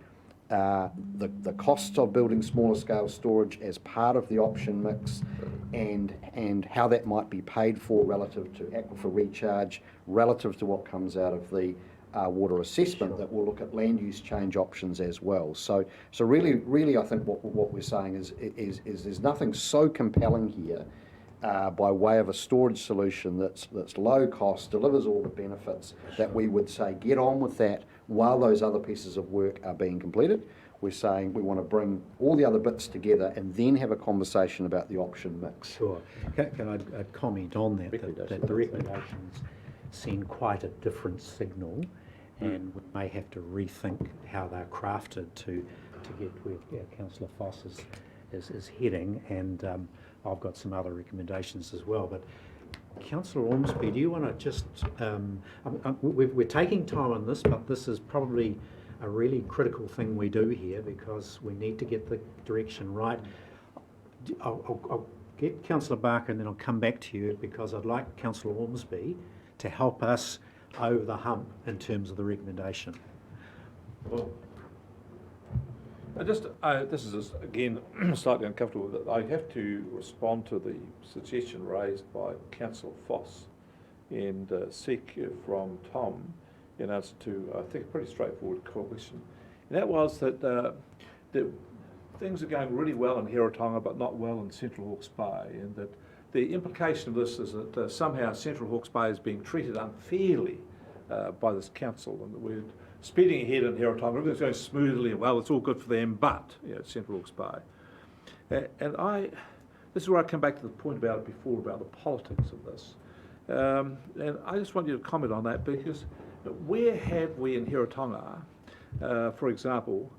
Speaker 3: the costs of building smaller scale storage as part of the option mix, and how that might be paid for relative to aquifer recharge, relative to what comes out of the water assessment. That will look at land use change options as well. So really, I think what we're saying is there's nothing so compelling here by way of a storage solution that's low cost, delivers all the benefits, that we would say get on with that while those other pieces of work are being completed. We're saying we want to bring all the other bits together and then have a conversation about the option mix.
Speaker 1: Sure. Can I comment on that? That the recommendations send quite a different signal, and we may have to rethink how they're crafted to get where Councillor Foss is heading, and I've got some other recommendations as well. But Councillor Ormsby, do you want to just, we're taking time on this, but this is probably a really critical thing we do here, because we need to get the direction right. I'll get Councillor Barker and then I'll come back to you, because I'd like Councillor Ormsby to help us over the hump in terms of the recommendation.
Speaker 6: Well, This is, again, slightly uncomfortable, that I have to respond to the suggestion raised by Councillor Foss and seek from Tom in answer to, I think, a pretty straightforward question. And that was that things are going really well in Heretaunga but not well in Central Hawke's Bay, and that the implication of this is that somehow Central Hawke's Bay is being treated unfairly by this council, and that we're speeding ahead in Heretaunga, everything's going smoothly, and well, it's all good for them, but Central Hawke's Bay. This is where I come back to the point about it before, about the politics of this. And I just want you to comment on that, because where have we in Heretaunga, for example,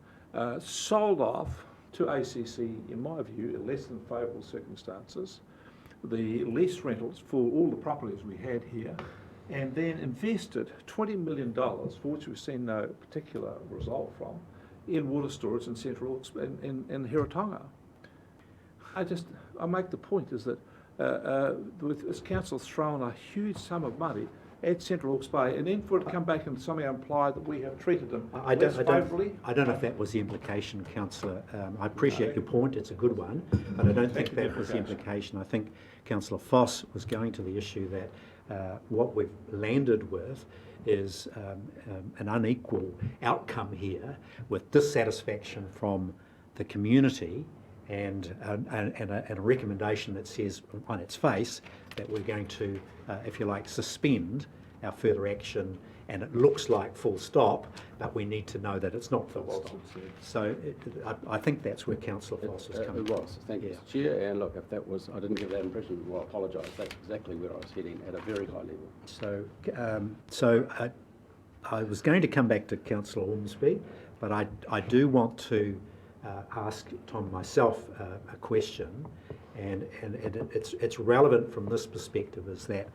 Speaker 6: sold off to ACC, in my view, in less than favourable circumstances, the lease rentals for all the properties we had here, and then invested $20 million, for which we've seen no particular result from, in water storage in Central Hawke's, in Heretaunga. I make the point is that this council's thrown a huge sum of money at Central Hawke's Bay, and then for it to come back and somehow imply that we have treated them less favourably.
Speaker 1: I don't know if that was the implication, Councillor. I appreciate your point, it's a good one, but I don't think that was the implication. I think Councillor Foss was going to the issue that what we've landed with is an unequal outcome here, with dissatisfaction from the community and a recommendation that says on its face that we're going to, if you like, suspend our further action, and it looks like full stop, but we need to know that it's not full stop. So I think that's where Councillor Foss was coming from.
Speaker 4: It was, thank you, Chair, and look, if that was, I didn't give that impression, well, I apologise, that's exactly where I was heading, at a very high level.
Speaker 1: So I was going to come back to Councillor Ormsby, but I do want to ask Tom myself a question, and it's relevant from this perspective, is that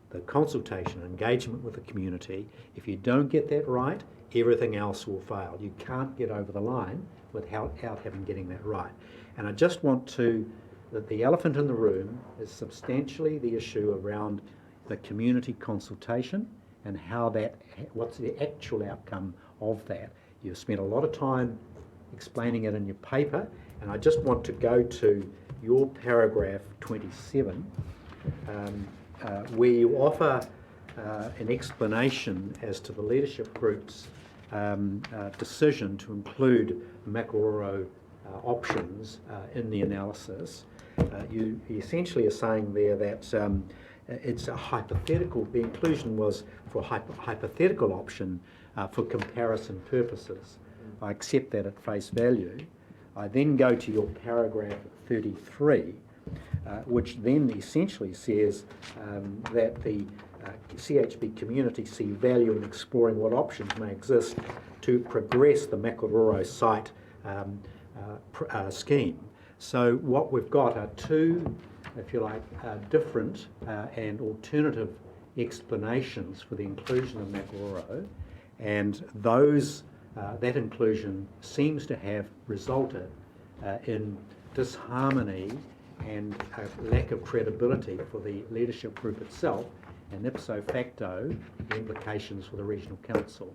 Speaker 1: the consultation, engagement with the community, if you don't get that right, everything else will fail. You can't get over the line without getting that right. And I just want that the elephant in the room is substantially the issue around the community consultation and what's the actual outcome of that. You've spent a lot of time explaining it in your paper, and I just want to go to your paragraph 27, where you offer an explanation as to the leadership group's decision to include Makaroro options in the analysis. You essentially are saying there that it's a hypothetical, the inclusion was for a hypothetical option for comparison purposes. I accept that at face value. I then go to your paragraph 33, which then essentially says that the CHB community see value in exploring what options may exist to progress the Makaroro site scheme. So what we've got are two, if you like, different and alternative explanations for the inclusion of Makaroro, and that inclusion seems to have resulted in disharmony and a lack of credibility for the leadership group itself, and ipso facto the implications for the regional council.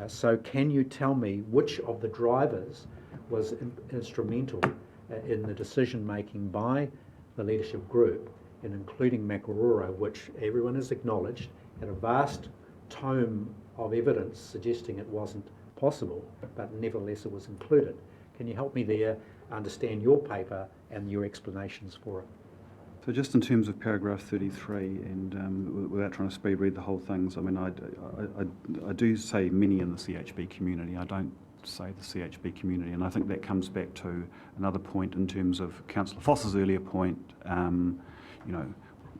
Speaker 1: So can you tell me which of the drivers was instrumental in the decision making by the leadership group in including Makaroro, which everyone has acknowledged had a vast tome of evidence suggesting it wasn't possible, but nevertheless it was included. Can you help me there understand your paper and your explanations for it?
Speaker 10: So just in terms of paragraph 33, and without trying to speed read the whole things, I mean, I do say many in the CHB community. I don't say the CHB community, and I think that comes back to another point in terms of Councillor Foss's earlier point. You know,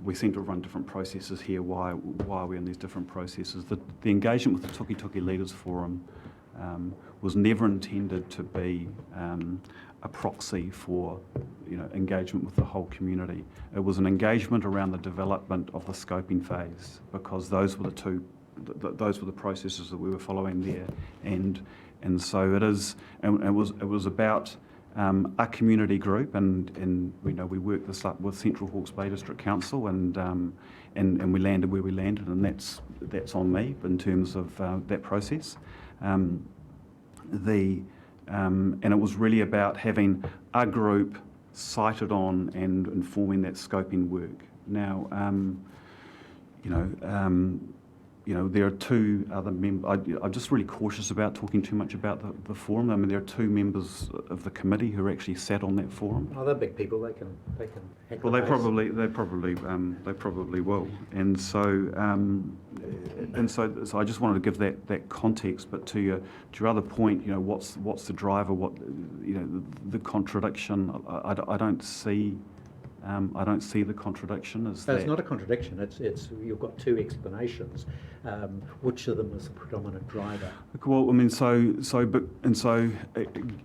Speaker 10: we seem to run different processes here. Why are we in these different processes? The engagement with the Tukituki Leaders Forum was never intended to be a proxy for, you know, engagement with the whole community. It was an engagement around the development of the scoping phase, because those were the processes that we were following there, and so it is, and it was about a community group, and we know we worked this up with Central Hawke's Bay District Council, and we landed where we landed, and that's on me in terms of that process. And it was really about having a group sighted on and informing that scoping work. Now, there are two other members. I'm just really cautious about talking too much about the forum. I mean, there are two members of the committee who actually sat on that forum.
Speaker 1: Oh, they're big people. They can hack
Speaker 10: Well,
Speaker 1: the
Speaker 10: they probably will. And so I just wanted to give that context. But to your other point, what's the driver? What the contradiction? I don't see. I don't see the contradiction as
Speaker 1: So
Speaker 10: that.
Speaker 1: it's not a contradiction. It's you've got two explanations. Which of them is the predominant driver?
Speaker 10: Well, I mean,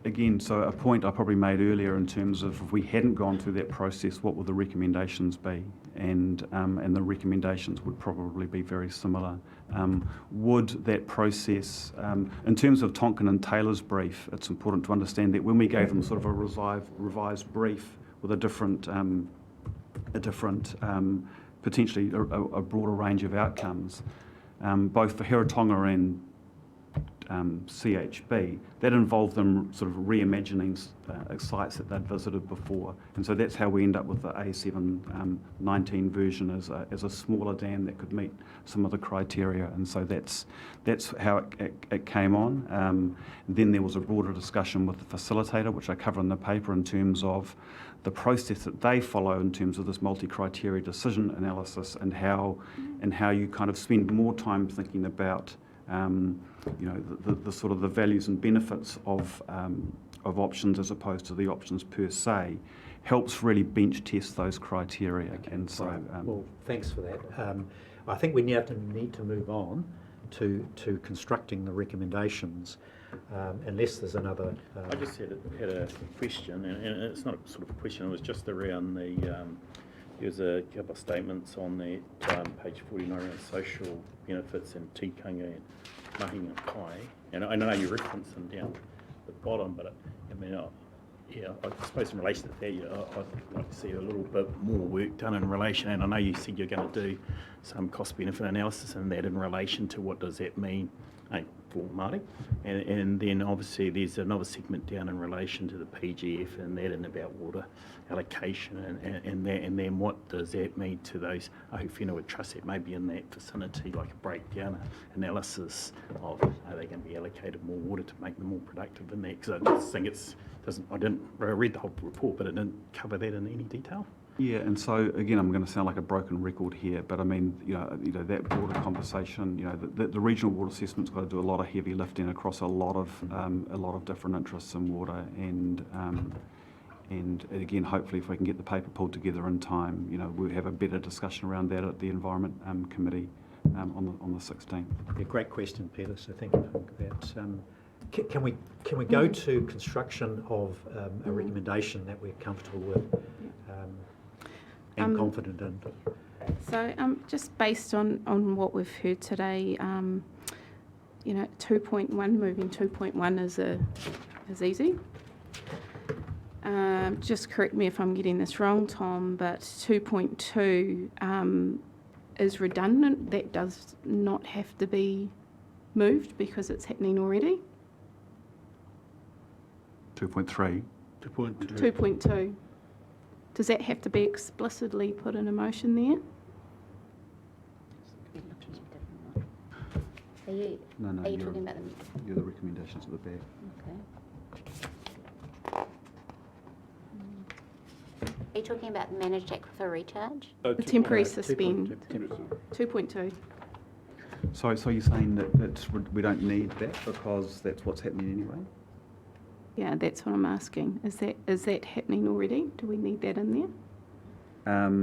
Speaker 10: again, a point I probably made earlier in terms of if we hadn't gone through that process, what would the recommendations be? And the recommendations would probably be very similar. Would that process, in terms of Tonkin and Taylor's brief, it's important to understand that when we gave them sort of a revised brief with a different, potentially a broader range of outcomes, both for Heratonga and CHB, that involved them sort of reimagining sites that they'd visited before. And so that's how we end up with the A719 version as a smaller dam that could meet some of the criteria. And so that's how it came on. Then there was a broader discussion with the facilitator, which I cover in the paper, in terms of the process that they follow in terms of this multi-criteria decision analysis and how you kind of spend more time thinking about the sort of the values and benefits of options as opposed to the options per se, helps really bench test those criteria.
Speaker 1: Okay,
Speaker 10: and so,
Speaker 1: well, thanks for that. I think we need to move on to constructing the recommendations, unless there's another.
Speaker 9: I just had a question, and it's not a sort of a question. It was just around the. There's a couple of statements on the page 49 around social benefits and tikanga and mahinga pai. And I know you reference them down the bottom, but I suppose in relation to that, I'd like to see a little bit more work done in relation. And I know you said you're going to do some cost-benefit analysis and that in relation to what does that mean for Māori. And then obviously there's another segment down in relation to the PGF and that and about water allocation and then what does that mean to those ahuwhenua trusts that may be in that vicinity, like a breakdown analysis of are they going to be allocated more water to make them more productive in that? Because I just think I read the whole report, but it didn't cover that in any detail.
Speaker 10: Yeah, and so again, I'm going to sound like a broken record here, but I mean, that broader conversation, the regional water assessment's got to do a lot of heavy lifting across a lot of different interests in water, and again, hopefully, if we can get the paper pulled together in time, we'll have a better discussion around that at the Environment Committee on the 16th.
Speaker 1: Yeah, great question, Peter. So thank you for that. Can we go to construction of a recommendation that we're comfortable with and confident in?
Speaker 11: So just based on what we've heard today, 2.1, moving 2.1 is easy. Just correct me if I'm getting this wrong, Tom, but 2.2 is redundant. That does not have to be moved because it's happening already.
Speaker 10: 2.3.
Speaker 11: 2.2. Does that have to be explicitly put in a motion there?
Speaker 13: Are you talking about them?
Speaker 10: You're the recommendations at the back.
Speaker 13: Okay. Are you talking about managed aquifer recharge?
Speaker 11: Temporary suspend. 2.2.
Speaker 10: So you're saying that we don't need that because that's what's happening anyway?
Speaker 11: Yeah, that's what I'm asking. Is that happening already? Do we need that in there?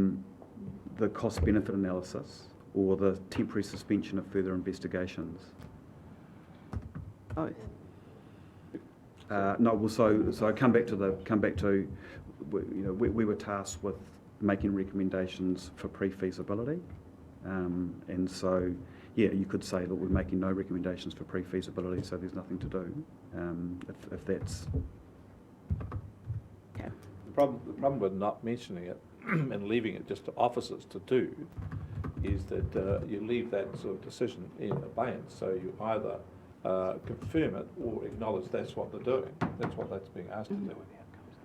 Speaker 10: The cost-benefit analysis or the temporary suspension of further investigations?
Speaker 11: Both.
Speaker 10: No, well, so come back to we were tasked with making recommendations for pre-feasibility, and so yeah, you could say that we're making no recommendations for pre-feasibility, so there's nothing to do. If that's
Speaker 11: okay.
Speaker 6: The problem with not mentioning it and leaving it just to officers to do is that you leave that sort of decision in abeyance. So you either confirm it or acknowledge that's what they're doing. That's what that's being asked to do.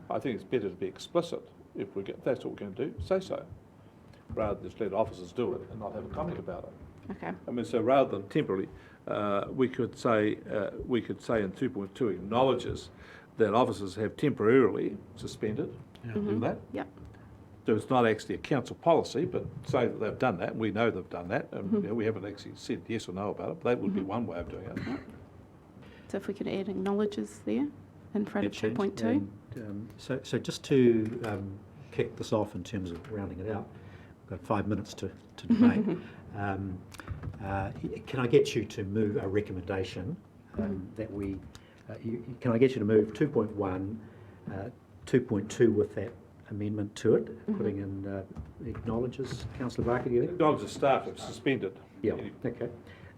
Speaker 6: I think it's better to be explicit. If that's what we're going to do, say so, rather than just let officers do it and not have a comment about it.
Speaker 11: Okay.
Speaker 6: I mean, so rather than temporarily, we could say in 2.2 acknowledges that officers have temporarily suspended. Do that.
Speaker 11: Yep.
Speaker 6: So it's not actually a council policy, but say that they've done that. We know they've done that, and you know, we haven't actually said yes or no about it. But that would be one way of doing it.
Speaker 11: So if we could add acknowledges there in front of 2.2.
Speaker 1: And, so just to kick this off in terms of rounding it out, we've got 5 minutes to debate. Can I get you to move a recommendation that we, can I get you to move 2.1, 2.2 with that amendment to it, putting in acknowledges, Councillor Barker, do you think?
Speaker 6: Acknowledges staff have suspended.
Speaker 1: Yeah, okay.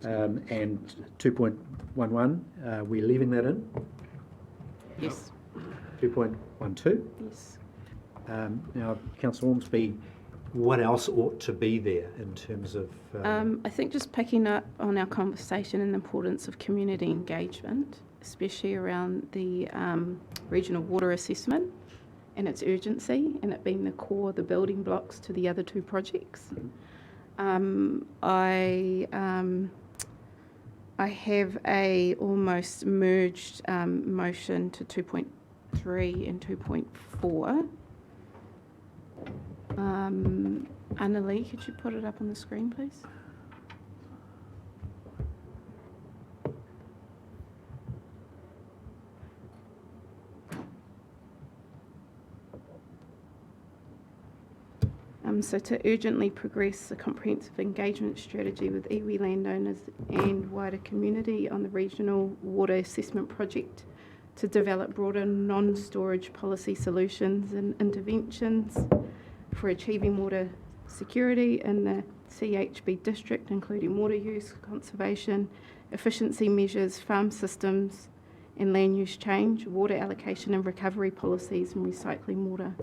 Speaker 1: And 2.11, we're leaving that in?
Speaker 11: Yes.
Speaker 1: 2.12?
Speaker 11: Yes.
Speaker 1: Now, Councillor Ormsby, what else ought to be there in terms of...
Speaker 11: I think just picking up on our conversation and the importance of community engagement, especially around the regional water assessment and its urgency, and it being the core, the building blocks to the other two projects. I have a almost merged motion to 2.3 and 2.4. Annalee, could you put it up on the screen, please? So to urgently progress a comprehensive engagement strategy with iwi landowners and wider community on the regional water assessment project to develop broader non-storage policy solutions and interventions for achieving water security in the CHB district, including water use, conservation, efficiency measures, farm systems and land use change, water allocation and recovery policies and recycling water.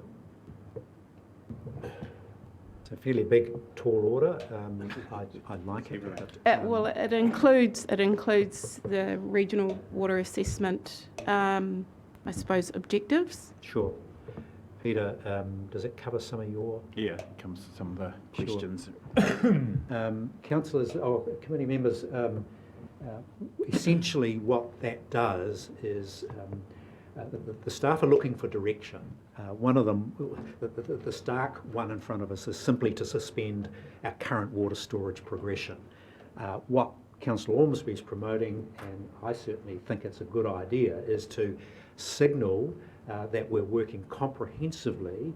Speaker 1: It's a fairly big, tall order. I'd like it. But,
Speaker 11: Well, it includes the regional water assessment, I suppose, objectives.
Speaker 1: Sure. Peter, does it cover some of your...
Speaker 9: Yeah, it comes to some of the questions.
Speaker 1: Councillors, or committee members, essentially what that does is the staff are looking for direction. One of them, the stark one in front of us, is simply to suspend our current water storage progression. What Councillor Ormsby is promoting, and I certainly think it's a good idea, is to signal that we're working comprehensively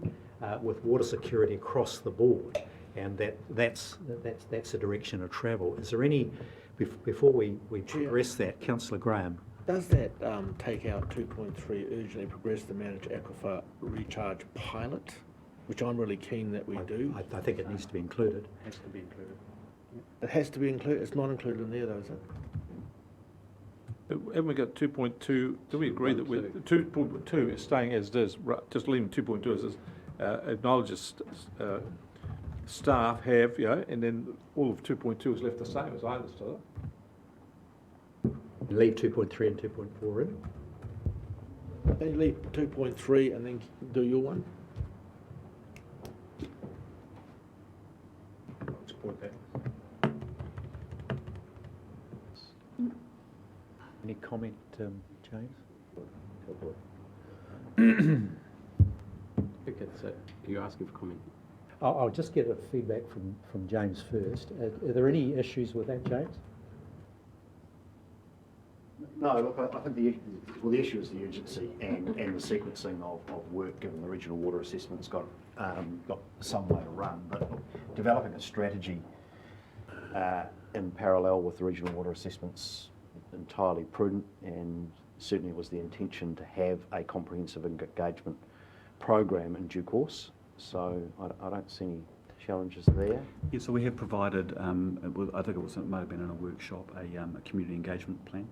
Speaker 1: with water security across the board, and that's the direction of travel. Is there any, before we progress that, Councillor Graham?
Speaker 2: Does that take out 2.3, urgently progress the managed aquifer recharge pilot, which I'm really keen that we do?
Speaker 1: I think it needs to be included.
Speaker 4: It has to be included.
Speaker 2: It has to be included. It's not included in there, though, is it?
Speaker 6: Haven't we got 2.2? Do we agree that 2.2 is staying as it is? Just leaving 2.2 as it is. Acknowledges staff have, and then all of 2.2 is left the same as I understood it.
Speaker 1: Leave 2.3 and 2.4 in.
Speaker 2: Then you leave 2.3 and then do your one.
Speaker 6: Support that.
Speaker 1: Any comment, James?
Speaker 4: I think it's you're asking for comment.
Speaker 1: I'll just get a feedback from James first. Are there any issues with that, James?
Speaker 3: No, look, I think the issue is the urgency and the sequencing of work, given the regional water assessment's got some way to run. But developing a strategy in parallel with the regional water assessment's entirely prudent, and certainly was the intention to have a comprehensive engagement program in due course. So I don't see any challenges there.
Speaker 10: Yeah, so we have provided, I think it might have been in a workshop, a community engagement plan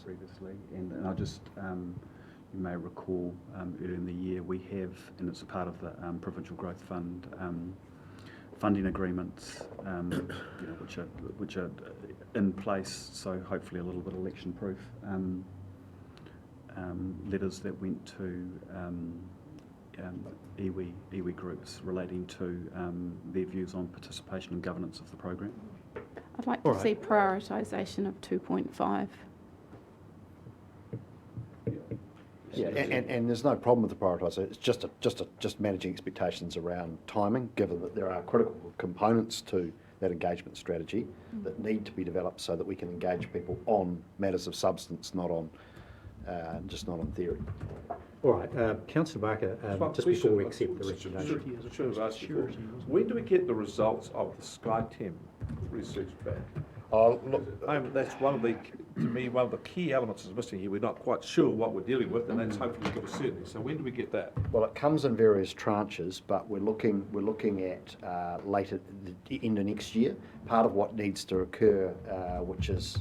Speaker 10: previously, and I just, you may recall earlier in the year we have, and it's a part of the Provincial Growth Fund funding agreements which are in place, so hopefully a little bit election-proof. Letters that went to iwi groups relating to their views on participation and governance of the program.
Speaker 11: I'd like to see prioritisation of 2.5.
Speaker 3: Yeah, and there's no problem with the prioritisation. It's just managing expectations around timing, given that there are critical components to that engagement strategy that need to be developed so that we can engage people on matters of substance, not on just not on theory.
Speaker 1: All right, Councillor Barker, just before we accept the resignation.
Speaker 6: I should have asked you, when do we get the results of the SkyTem research back?
Speaker 3: Oh, look,
Speaker 6: That's one of the, to me, one of the key elements is missing here. We're not quite sure what we're dealing with, and that's hopefully give us certainty. So when do we get that?
Speaker 3: well, it comes in various tranches, but we're looking at later into next year. Part of what needs to occur, which is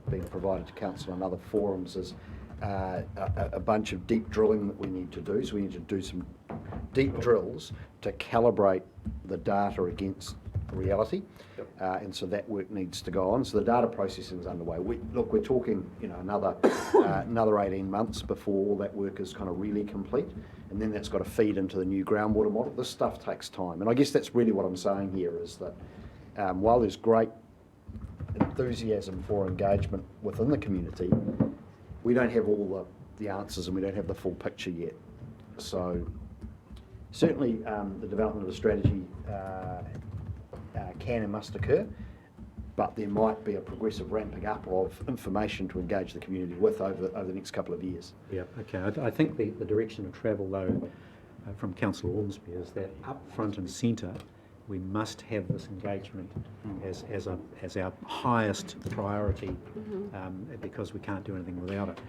Speaker 3: being provided to council and other forums, is a bunch of deep drilling that we need to do. So we need to do some deep drills to calibrate the data against reality, and so that work needs to go on. So the data processing is underway. We're talking, another 18 months before all that work is kind of really complete, and then that's got to feed into the new groundwater model. This stuff takes time, and I guess that's really what I'm saying here is that while there's great enthusiasm for engagement within the community, we don't have all the answers and we don't have the full picture yet. So certainly the development of a strategy can and must occur, but there might be a progressive ramping up of information to engage the community with over the next couple of years.
Speaker 1: Yeah, okay. I think the direction of travel, though, from Councillor Ormsby is that up front and centre, we must have this engagement as our highest priority, because we can't do anything without it.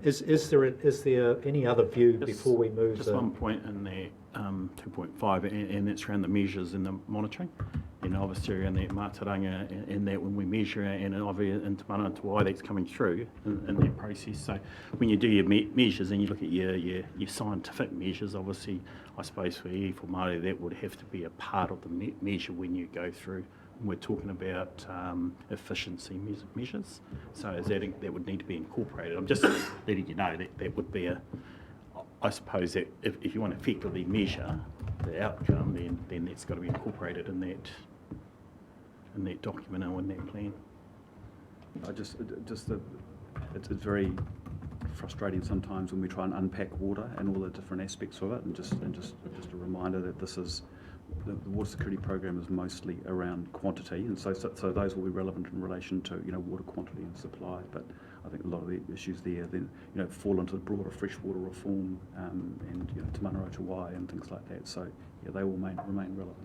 Speaker 1: Is there any other view before we move?
Speaker 9: Just one point in there, 2.5, and that's around the measures and the monitoring. And obviously around that mātauranga and that when we measure and obviously in Te Mana to why that's coming through in that process. So when you do your measures and you look at your scientific measures, obviously I suppose for Māori that would have to be a part of the measure when you go through. We're talking about efficiency measures, so that would need to be incorporated. I'm just letting you know that would be I suppose that if you want to effectively measure the outcome, then that's got to be incorporated in that document or in that plan.
Speaker 10: It's very frustrating sometimes when we try and unpack water and all the different aspects of it, and just a reminder that this is the water security program is mostly around quantity, and so those will be relevant in relation to water quantity and supply. But I think a lot of the issues there then fall into the broader freshwater reform and Te Mana o Te Wai and things like that. So yeah, they will remain relevant.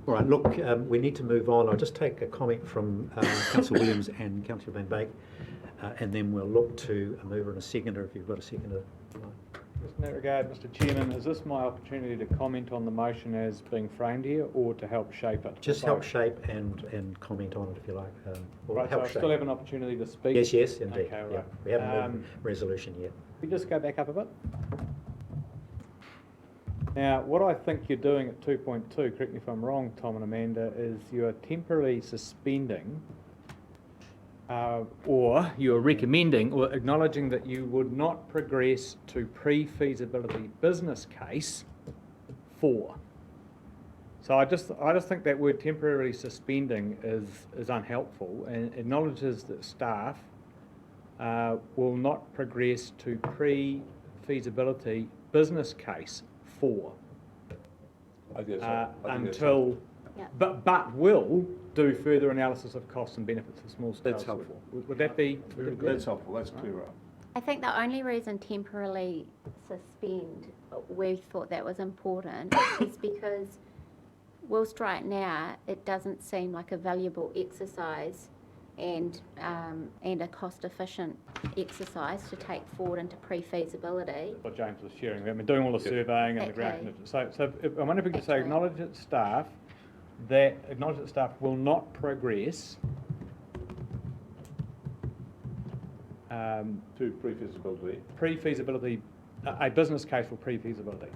Speaker 1: All right, look, we need to move on. I'll just take a comment from Councillor Williams and Councillor Van Beek, and then we'll look to a mover and a seconder if you've got a seconder.
Speaker 7: Just in that regard, Mr Chairman, is this my opportunity to comment on the motion as being framed here or to help shape it?
Speaker 1: Just help shape and comment on it if you like.
Speaker 7: Right, so I still have an opportunity to speak?
Speaker 1: Yes, indeed.
Speaker 7: Okay, right.
Speaker 1: Yeah, we haven't moved resolution yet.
Speaker 7: Can we just go back up a bit? Now, what I think you're doing at 2.2, correct me if I'm wrong, Tom and Amanda, is you're temporarily suspending or you're recommending or acknowledging that you would not progress to pre-feasibility business case 4. So I just think that word temporarily suspending is unhelpful and acknowledges that staff will not progress to pre-feasibility business case 4 until, but will do further analysis of costs and benefits of small scale.
Speaker 6: That's helpful.
Speaker 7: Would that be?
Speaker 6: That's helpful. That's clearer.
Speaker 13: I think the only reason temporarily suspend, we thought that was important, is because whilst right now it doesn't seem like a valuable exercise and a cost-efficient exercise to take forward into pre-feasibility.
Speaker 7: What James was sharing, I mean, doing all the surveying and the ground. So I wonder if we could say acknowledge that staff will not progress
Speaker 6: To pre-feasibility.
Speaker 7: Pre-feasibility, a business case for pre-feasibility.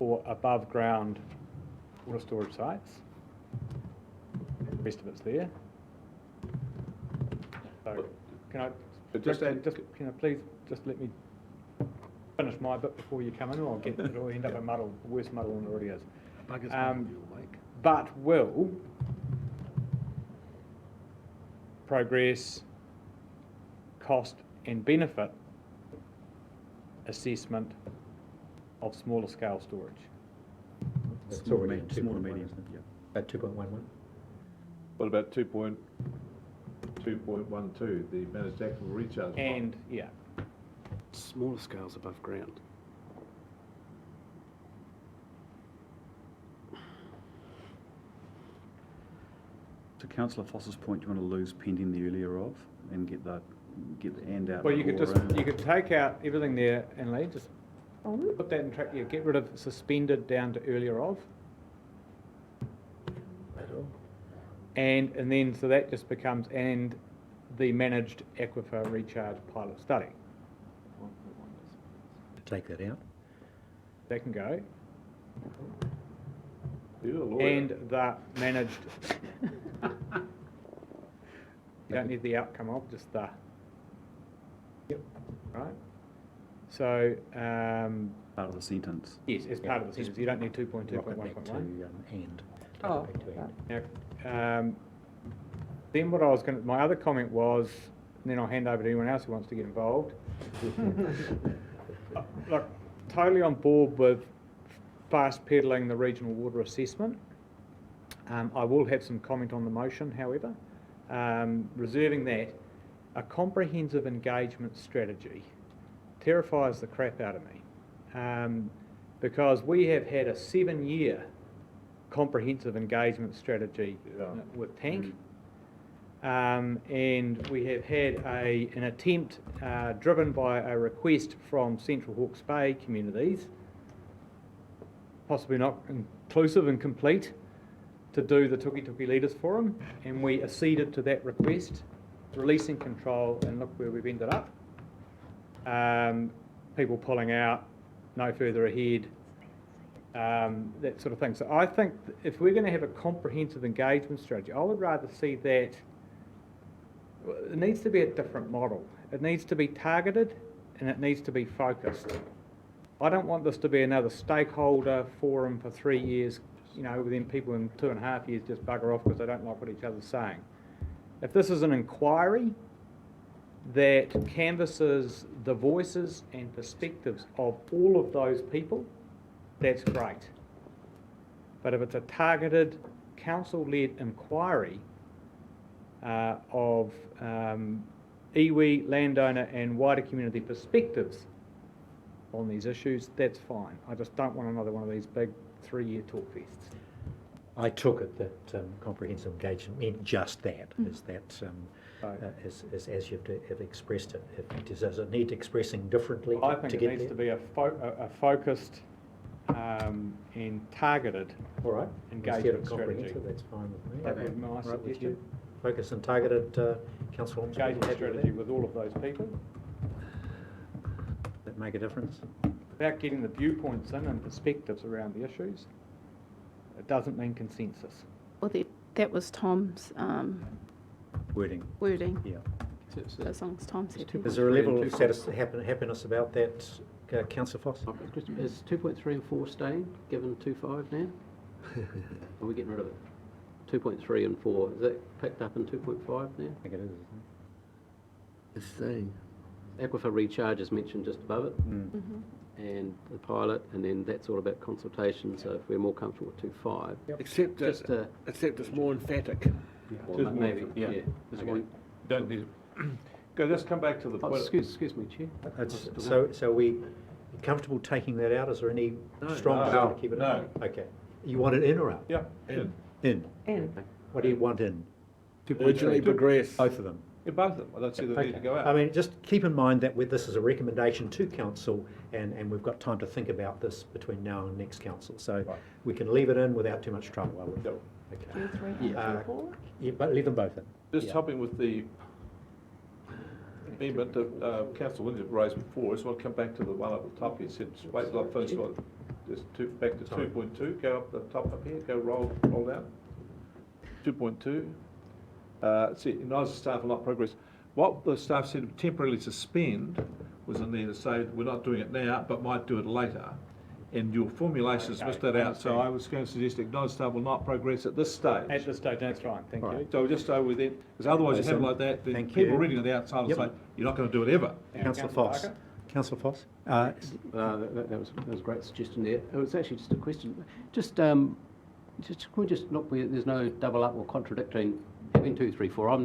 Speaker 7: for above-ground water storage sites. The rest of it's there. So, can I, can I please just let me finish my bit before you come in, or it'll end up a muddle, worse muddle than it already is. But will progress, cost and benefit assessment of smaller scale storage.
Speaker 1: That's
Speaker 10: Small
Speaker 1: already
Speaker 10: medium,
Speaker 1: at
Speaker 10: small
Speaker 1: 2.1,
Speaker 10: medium,
Speaker 1: isn't it?
Speaker 10: yeah.
Speaker 1: At 2.11?
Speaker 6: What about 2.12, the managed aquifer recharge?
Speaker 7: And, yeah,
Speaker 4: Smaller scales above ground.
Speaker 10: To Councillor Foss's point, you want to lose pending the earlier of and get the and out.
Speaker 7: well, you could
Speaker 10: before,
Speaker 7: just, you could take out everything there and Lee, just put that in track, yeah, get rid of suspended down to earlier of. And then, so that just becomes, and the managed aquifer recharge pilot study.
Speaker 1: Take that out.
Speaker 7: That can go.
Speaker 6: You're a lawyer.
Speaker 7: And the managed, you don't need the outcome of, just the.
Speaker 1: Yep.
Speaker 7: Right? So,
Speaker 10: part of the sentence.
Speaker 7: yes, as part of the sentence, you don't need 2.2.1.1.
Speaker 1: Rock it back to and.
Speaker 2: Oh,
Speaker 1: Take it back to and.
Speaker 7: Now, then what I was going to, my other comment was, and then I'll hand over to anyone else who wants to get involved. Look, totally on board with fast pedalling the regional water assessment. I will have some comment on the motion, however. Reserving that, a comprehensive engagement strategy terrifies the crap out of me, because we have had a 7-year comprehensive engagement strategy with Tank. And we have had an attempt driven by a request from Central Hawke's Bay communities, possibly not inclusive and complete, to do the Tuki Tuki Leaders Forum, and we acceded to that request, releasing control, and look where we've ended up. People pulling out, no further ahead, that sort of thing. So I think if we're going to have a comprehensive engagement strategy, I would rather see that it needs to be a different model. It needs to be targeted and it needs to be focused. I don't want this to be another stakeholder forum for 3 years, you know, then people in 2.5 years just bugger off because they don't like what each other's saying. If this is an inquiry that canvasses the voices and perspectives of all of those people, that's great. But if it's a targeted, council-led inquiry of iwi, landowner and wider community perspectives on these issues, that's fine. I just don't want another one of these big 3-year talk fests.
Speaker 1: I took it that comprehensive engagement meant just that, is that, as you have expressed it. Does it need expressing differently
Speaker 7: I think
Speaker 1: to
Speaker 7: it
Speaker 1: get
Speaker 7: needs
Speaker 1: there?
Speaker 7: to be a focused and targeted
Speaker 1: All right. Instead
Speaker 7: engagement
Speaker 1: of
Speaker 7: strategy.
Speaker 1: comprehensive, that's fine with me.
Speaker 7: That would be my
Speaker 1: Right with
Speaker 7: suggestion.
Speaker 1: you. Focus and targeted, Councillor Holmes.
Speaker 7: Engagement strategy with all of those people,
Speaker 1: That make a difference?
Speaker 7: about getting the viewpoints in and perspectives around the issues. It doesn't mean consensus.
Speaker 11: Well, that was Tom's
Speaker 1: Wording.
Speaker 11: wording,
Speaker 1: Yeah.
Speaker 11: as long as Tom said it.
Speaker 1: Is there a level of happiness about that, Councillor Foss?
Speaker 4: Is 2.3 and 4 staying, given 2.5 now? Are we getting rid of it? 2.3 and 4, is that picked up in 2.5 now?
Speaker 1: I think it is, isn't
Speaker 2: it's saying.
Speaker 4: Aquifer recharge is mentioned just above it,
Speaker 11: Mhm.
Speaker 4: and the pilot, and then that's all about consultation, so if we're more comfortable with 2.5.
Speaker 2: Except
Speaker 4: Just,
Speaker 2: except it's more emphatic.
Speaker 4: Or
Speaker 6: Just more
Speaker 4: maybe,
Speaker 6: for-
Speaker 4: yeah.
Speaker 6: Just one- Don't need, go, let's come back to the
Speaker 4: Oh,
Speaker 6: point.
Speaker 4: excuse me, Chair.
Speaker 1: it? So we comfortable taking that out? Is there any strong
Speaker 6: No.
Speaker 1: desire to keep it in?
Speaker 6: No.
Speaker 1: Okay. You want it in or out?
Speaker 6: Yeah, in.
Speaker 1: In.
Speaker 2: And
Speaker 1: What do you want in?
Speaker 2: urgently progress.
Speaker 1: Both of them.
Speaker 6: Yeah, both of them, I don't see the need to go out.
Speaker 1: I mean, just keep in mind that this is a recommendation to council, and we've got time to think about this between now and next council. So
Speaker 6: Right.
Speaker 1: we can leave it in without too much trouble, I would
Speaker 6: Yep.
Speaker 1: Okay.
Speaker 4: Yeah.
Speaker 1: Yeah, but leave them both in.
Speaker 6: Just
Speaker 1: Yeah.
Speaker 6: helping with the amendment that Councillor Windsor raised before, I just want to come back to the one at the top. He said, wait till I finish what back to 2.2, go up the top up here, go roll down. 2.2. See, acknowledge the staff will not progress. What the staff said temporarily suspend was in there to say we're not doing it now, but might do it later. And your formulations missed that out, so I was going to suggest acknowledge staff will not progress at this stage.
Speaker 7: At this stage, that's fine, thank you.
Speaker 6: So just so with it, because otherwise you have it like that, then
Speaker 1: Thank
Speaker 6: people
Speaker 1: you.
Speaker 6: reading on the outside will
Speaker 1: Yep.
Speaker 6: say, you're not going to do it ever.
Speaker 1: Councillor Foss. Councillor Foss.
Speaker 4: That was a great suggestion there. It was actually just a question. Can we just look where there's no double up or contradicting having 2, 3, 4? I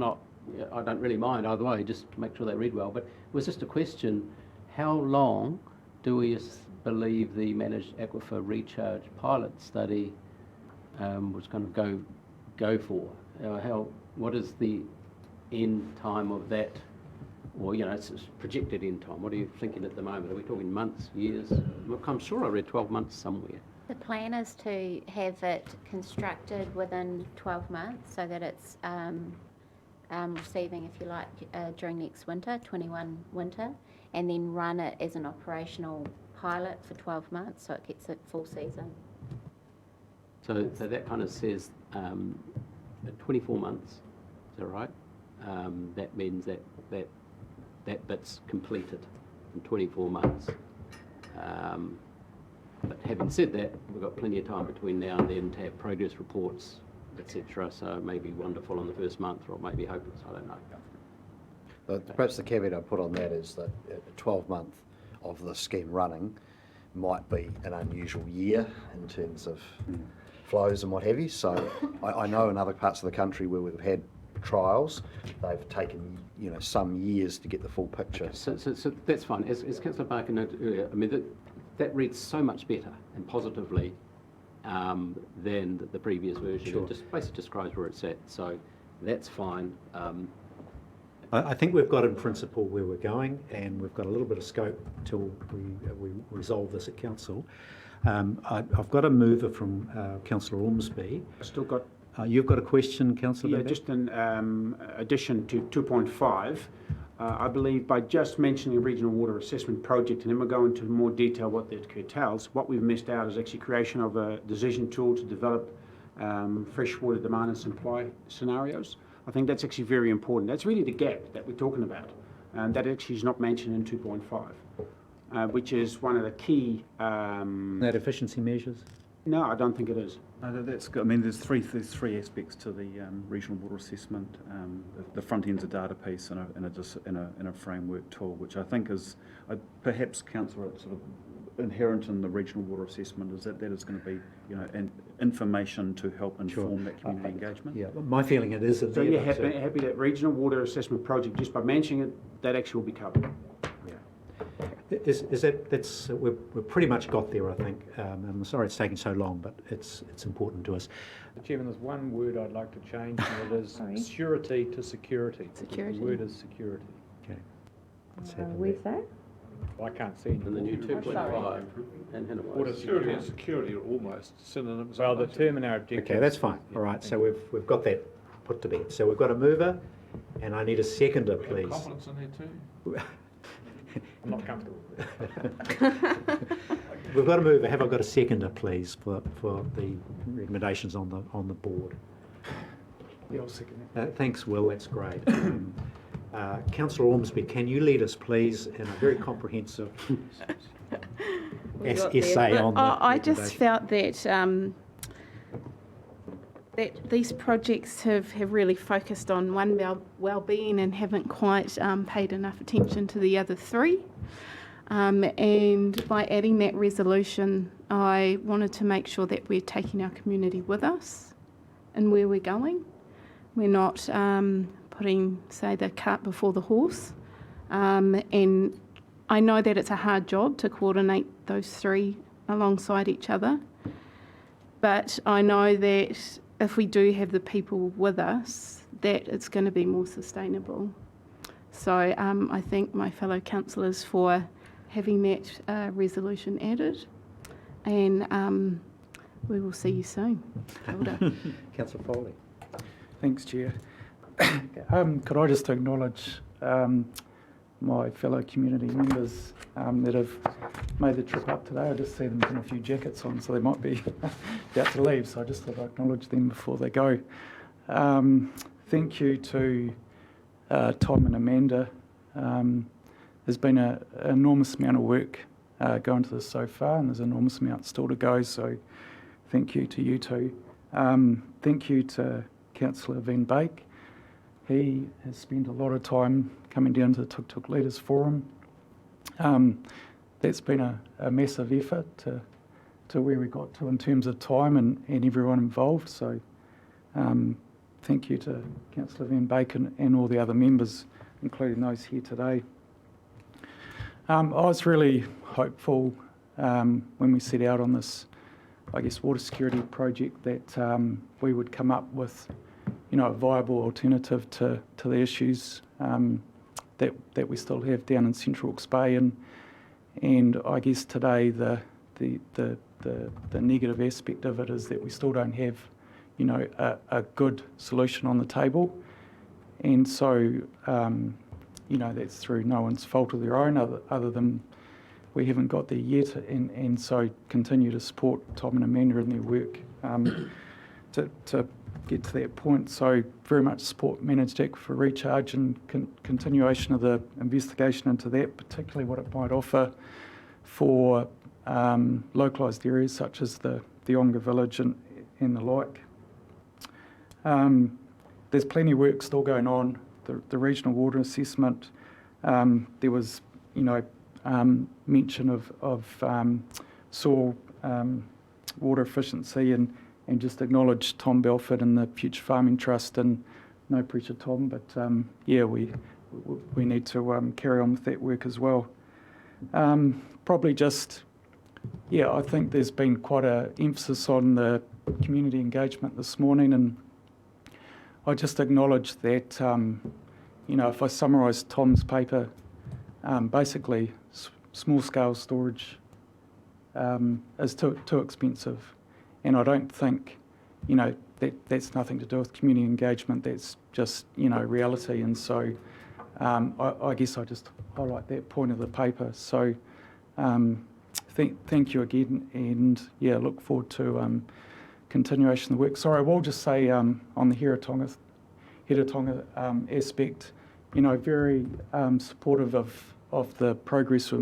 Speaker 4: don't really mind either way, just to make sure they read well. But it was just a question, how long do we believe the managed aquifer recharge pilot study was going to go for? What is the end time of that? Or, it's projected end time. What are you thinking at the moment? Are we talking months, years? Look, I'm sure I read 12 months somewhere.
Speaker 13: The plan is to have it constructed within 12 months so that it's receiving, if you like, during next winter, 21 winter, and then run it as an operational pilot for 12 months so it gets it full season.
Speaker 4: So that kind of says 24 months, is that right? That means that bit's completed in 24 months. But having said that, we've got plenty of time between now and then to have progress reports, etc. So it may be wonderful in the first month, or it may be hopeless. I don't know.
Speaker 3: Perhaps the caveat I put on that is that a 12-month of the scheme running might be an unusual year in terms of flows and what have you. So I know in other parts of the country where we've had trials, they've taken some years to get the full picture.
Speaker 4: Okay, so that's fine. As Councillor Barker noted earlier, I mean that reads so much better and positively than the previous version.
Speaker 1: Sure.
Speaker 4: It just basically describes where it's at. So that's fine.
Speaker 1: I think we've got in principle where we're going, and we've got a little bit of scope till we resolve this at council. I've got a mover from Councillor Ormsby.
Speaker 14: Still got.
Speaker 1: You've got a question, Councillor?
Speaker 14: Yeah, just in addition to 2.5, I believe by just mentioning a regional water assessment project, and then we'll go into more detail what that curtails, what we've missed out is actually creation of a decision tool to develop freshwater demand and supply scenarios. I think that's actually very important. That's really the gap that we're talking about, and that actually is not mentioned in 2.5, which is one of the key...
Speaker 1: That efficiency measures?
Speaker 14: No, I don't think it is.
Speaker 10: No, that's good. I mean, there's three aspects to the regional water assessment. The front end's a data piece and a framework tool, which I think is perhaps, Councillor, sort of inherent in the regional water assessment is that is going to be information to help inform that community engagement.
Speaker 1: Yeah, my feeling it is.
Speaker 14: So you're happy that regional water assessment project, just by mentioning it, that actually will be covered.
Speaker 1: We've pretty much got there, I think. I'm sorry it's taking so long, but it's important to us.
Speaker 7: Chairman, there's one word I'd like to change, and it is surety to security.
Speaker 11: Security.
Speaker 7: The word is security.
Speaker 1: Okay.
Speaker 2: Where's that?
Speaker 7: Well, I can't see.
Speaker 4: And the new 2.5 and
Speaker 6: Water security and security are almost synonyms.
Speaker 7: Well, the term in our objective.
Speaker 1: Okay, that's fine. All right, so we've got that put to bed. So we've got a mover, and I need a seconder, please.
Speaker 6: Confidence in there too.
Speaker 7: I'm not comfortable.
Speaker 1: We've got a mover. Have I got a seconder, please, for the recommendations on the board?
Speaker 12: Yeah, I'll second
Speaker 1: Thanks, Will. That's great. Councillor Ormsby, can you lead us, please, in a very comprehensive essay on the
Speaker 11: I just
Speaker 1: recommendation?
Speaker 11: felt that that these projects have really focused on one well-being and haven't quite paid enough attention to the other three. And by adding that resolution, I wanted to make sure that we're taking our community with us and where we're going. We're not putting, say, the cart before the horse. And I know that it's a hard job to coordinate those three alongside each other, but I know that if we do have the people with us, that it's going to be more sustainable. So I thank my fellow councillors for having that resolution added, and we will see you soon. Kia ora.
Speaker 1: Councillor Foley.
Speaker 12: Thanks, Chair. Could I just acknowledge my fellow community members that have made the trip up today. I just see them putting a few jackets on, so they might be about to leave, so I just thought I'd acknowledge them before they go. Thank you to Tom and Amanda. There's been an enormous amount of work going to this so far, and there's an enormous amount still to go, so thank you to you two. Thank you to Councillor Van Beek. He has spent a lot of time coming down to the Tuk Tuk Leaders Forum. That's been a massive effort to where we got to in terms of time and everyone involved, so thank you to Councillor Van Beek and all the other members, including those here today. I was really hopeful when we set out on this, I guess, water security project that we would come up with, a viable alternative to the issues that we still have down in Central Hawke's Bay, and I guess today the negative aspect of it is that we still don't have, a good solution on the table, and so that's through no one's fault of their own, other than we haven't got there yet, and so continue to support Tom and Amanda in their work to get to that point. So very much support Managed Aquifer Recharge and continuation of the investigation into that, particularly what it might offer for localised areas such as the Onga Village and the like. There's plenty of work still going on. The regional water assessment, there was, mention of soil water efficiency and just acknowledge Tom Belford and the Future Farming Trust, and no pressure, Tom, but we need to carry on with that work as well. Probably just, I think there's been quite an emphasis on the community engagement this morning, and I just acknowledge that, if I summarise Tom's paper, basically small-scale storage is too expensive, and I don't think, that's nothing to do with community engagement. That's just, reality, and so I guess I just highlight that point of the paper. So thank you again, and look forward to continuation of the work. Sorry, I will just say on the Hiratonga aspect, very supportive of the progress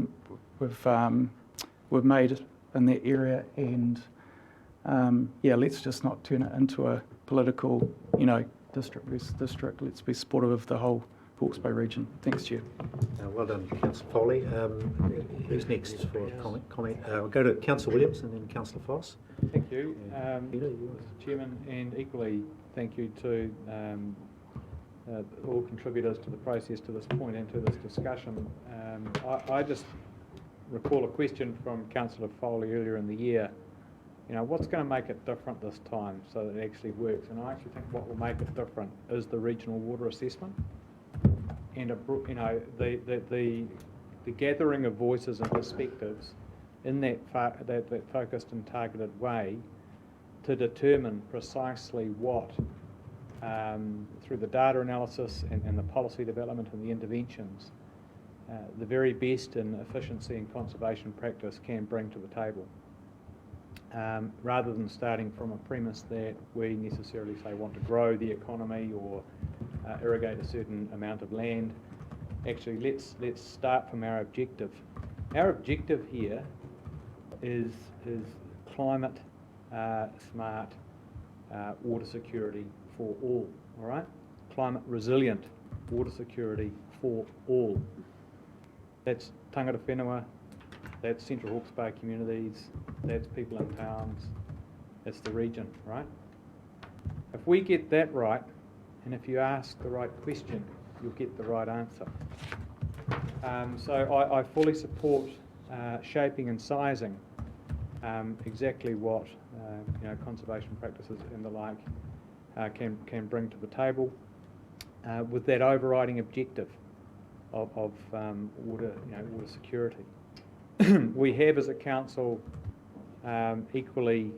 Speaker 12: we've made in that area, and let's just not turn it into a political, district versus district. Let's be supportive of the whole Hawke's Bay region. Thanks, Chair.
Speaker 1: Well done, Councillor Foley. Who's next for a comment? We'll go to Councillor Williams and then Councillor Foss.
Speaker 7: Thank you,
Speaker 1: Peter, you
Speaker 7: Mr. Chairman, and equally thank you to all contributors to the process to this point and to this discussion. I just recall a question from Councillor Foley earlier in the year. What's going to make it different this time so that it actually works? And I actually think what will make it different is the regional water assessment, and the gathering of voices and perspectives in that focused and targeted way to determine precisely what, through the data analysis and the policy development and the interventions, the very best in efficiency and conservation practice can bring to the table. Rather than starting from a premise that we necessarily say want to grow the economy or irrigate a certain amount of land. Actually, let's start from our objective. Our objective here is climate smart water security for all right? Climate resilient water security for all. That's tangata whenua, that's Central Hawke's Bay communities, that's people in towns, that's the region, right? If we get that right, and if you ask the right question, you'll get the right answer. So I fully support shaping and sizing exactly what conservation practices and the like can bring to the table with that overriding objective of water security. We have, as a council, equally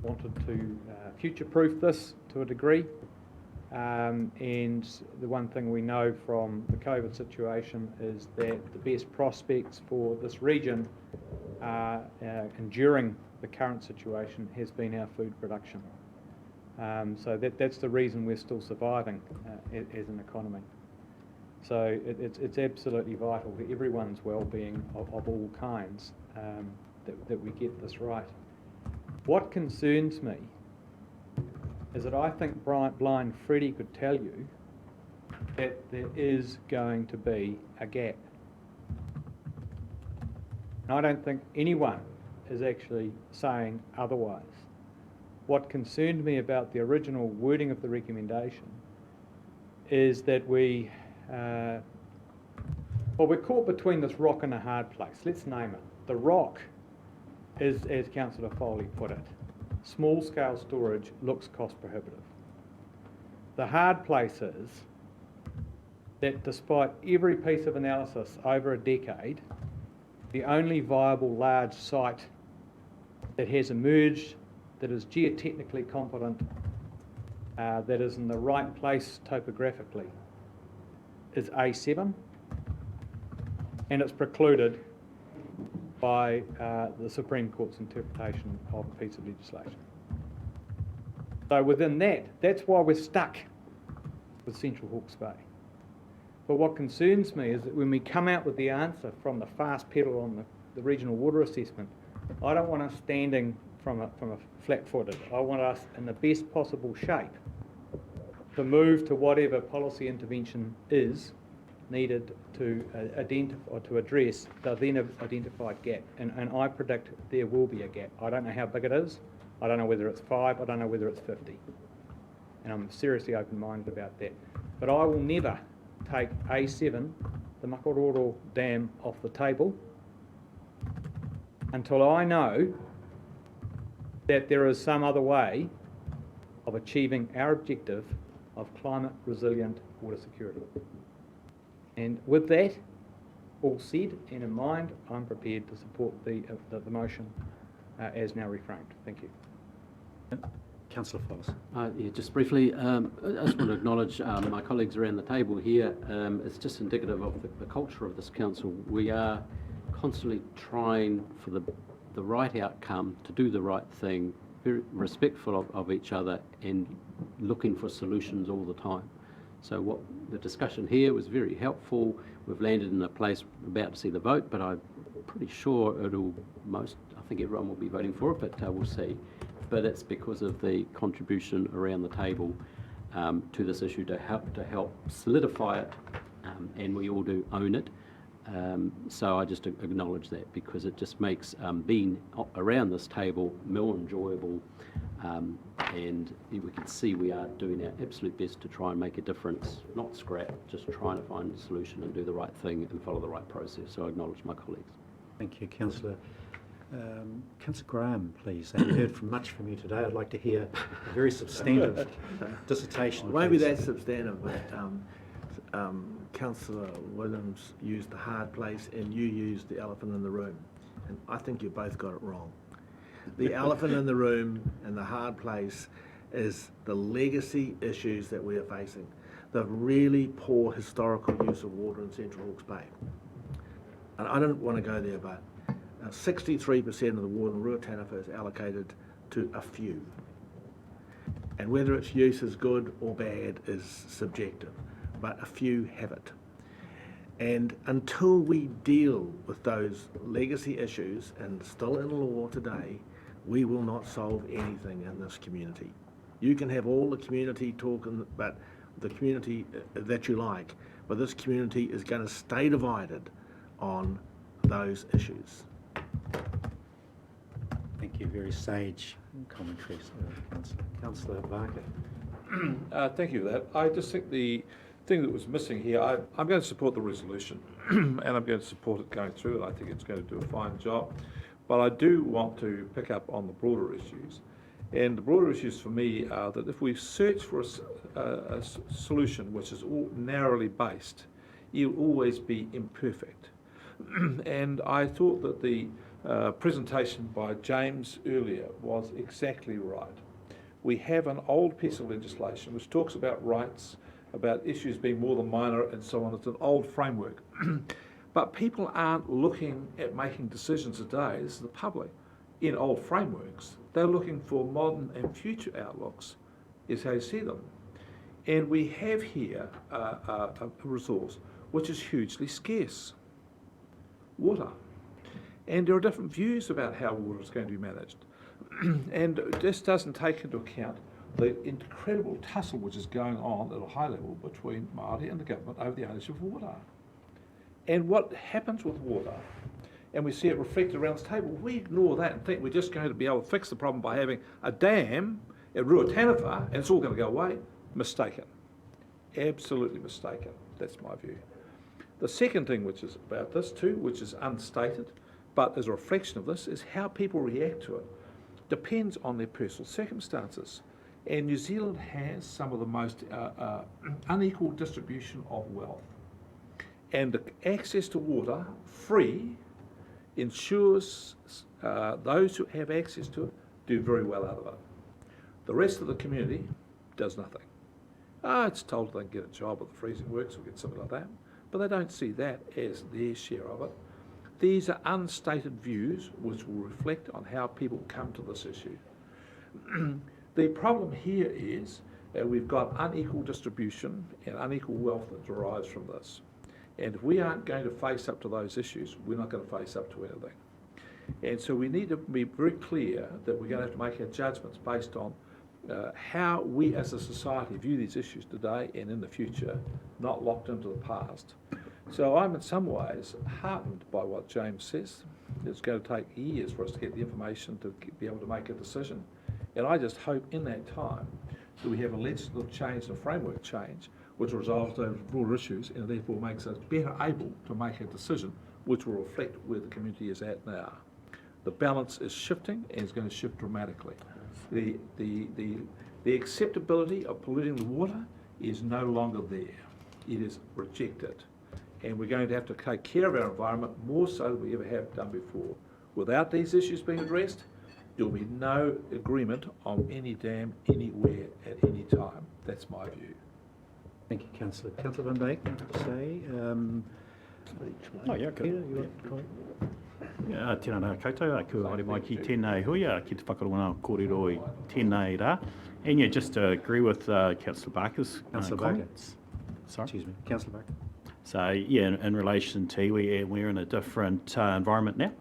Speaker 7: wanted to future-proof this to a degree. And the one thing we know from the COVID situation is that the best prospects for this region enduring the current situation has been our food production. So that's the reason we're still surviving as an economy. So it's absolutely vital for everyone's well-being of all kinds that we get this right. What concerns me is that I think blind Freddie could tell you that there is going to be a gap. And I don't think anyone is actually saying otherwise. What concerned me about the original wording of the recommendation is that we're caught between this rock and a hard place. Let's name it. The rock is, as Councillor Foley put it, small-scale storage looks cost prohibitive. The hard place is that despite every piece of analysis over a decade, the only viable large site that has emerged that is geotechnically competent, that is in the right place topographically, is A7, and it's precluded by the Supreme Court's interpretation of a piece of legislation. So within that's why we're stuck with Central Hawke's Bay. But what concerns me is that when we come out with the answer from the fast pedal on the regional water assessment, I don't want us standing from a flat-footed. I want us in the best possible shape to move to whatever policy intervention is needed to identify or to address the then identified gap. And I predict there will be a gap. I don't know how big it is. I don't know whether it's 5. I don't know whether it's 50. And I'm seriously open-minded about that. But I will never take A7, the Makaroro Dam, off the table until I know that there is some other way of achieving our objective of climate resilient water security. And with that all said and in mind, I'm prepared to support the motion as now reframed. Thank you.
Speaker 1: Councillor Foss.
Speaker 4: Yeah, just briefly, I just want to acknowledge my colleagues around the table here. It's just indicative of the culture of this council. We are constantly trying for the right outcome, to do the right thing, very respectful of each other and looking for solutions all the time. So what the discussion here was very helpful. We've landed in a place about to see the vote, but I'm pretty sure I think everyone will be voting for it, but we'll see. But it's because of the contribution around the table to this issue to help solidify it, and we all do own it. So I just acknowledge that, because it just makes being around this table more enjoyable, and we can see we are doing our absolute best to try and make a difference, not scrap, just trying to find a solution and do the right thing and follow the right process. So I acknowledge my colleagues.
Speaker 1: Thank you, Councillor. Councillor Graham, please. I haven't heard much from you today. I'd like to hear a very substantive dissertation.
Speaker 15: It won't be that substantive, but Councillor Williams used the hard place and you used the elephant in the room. And I think you both got it wrong. The elephant in the room and the hard place is the legacy issues that we are facing. The really poor historical use of water in Central Hawke's Bay. And I don't want to go there, but 63% of the water in Ruataniwha is allocated to a few. And whether its use is good or bad is subjective, but a few have it. And until we deal with those legacy issues, and still in law today, we will not solve anything in this community. You can have all the community talking, but the community that you like, but this community is going to stay divided on those issues.
Speaker 1: Thank you. Very sage commentary, Councillor. Councillor Barker.
Speaker 6: Thank you for that. I just think the thing that was missing here, I'm going to support the resolution and I'm going to support it going through, and I think it's going to do a fine job. But I do want to pick up on the broader issues. And the broader issues for me are that if we search for a solution which is all narrowly based, you'll always be imperfect. And I thought that the presentation by James earlier was exactly right. we have an old piece of legislation which talks about rights, about issues being more than minor and so on. It's an old framework. But people aren't looking at making decisions today, this is the public, in old frameworks. They're looking for modern and future outlooks, is how you see them. And we have here a resource which is hugely scarce, water. And there are different views about how water is going to be managed. And this doesn't take into account the incredible tussle which is going on at a high level between Māori and the government over the ownership of water. And what happens with water, and we see it reflected around this table, we ignore that and think we're just going to be able to fix the problem by having a dam at Ruataniwha and it's all going to go away. Mistaken. Absolutely mistaken. That's my view. The second thing which is about this too, which is unstated, but is a reflection of this, is how people react to it. Depends on their personal circumstances. And New Zealand has some of the most unequal distribution of wealth. And the access to water, free, ensures those who have access to it do very well out of it. The rest of the community does nothing. It's told they can get a job at the freezing works or get something like that, but they don't see that as their share of it. These are unstated views which will reflect on how people come to this issue. The problem here is that we've got unequal distribution and unequal wealth that derives from this. And if we aren't going to face up to those issues, we're not going to face up to anything. And so we need to be very clear that we're going to have to make our judgments based on how we as a society view these issues today and in the future, not locked into the past. So I'm in some ways heartened by what James says. It's going to take years for us to get the information to be able to make a decision. And I just hope in that time that we have a legislative change and a framework change which resolves those broader issues and therefore makes us better able to make a decision which will reflect where the community is at now. The balance is shifting and it's going to shift dramatically. The acceptability of polluting the water is no longer there. It is rejected. And we're going to have to take care of our environment more so than we ever have done before. Without these issues being addressed, there will be no agreement on any dam anywhere at any time. That's my view.
Speaker 1: Thank you, Councillor. Councillor Van Dijk, say.
Speaker 9: Oh, yeah,
Speaker 1: Peter, you want to comment?
Speaker 9: Tēnā rā koutou, kua haere mai ki tēnei hui, ki te whakaronga kōrero i tēnei rā. And yeah, just to agree with Councillor Barker's comments. Sorry?
Speaker 1: Excuse me, Councillor Barker.
Speaker 9: So yeah, in relation to we're in a different environment now,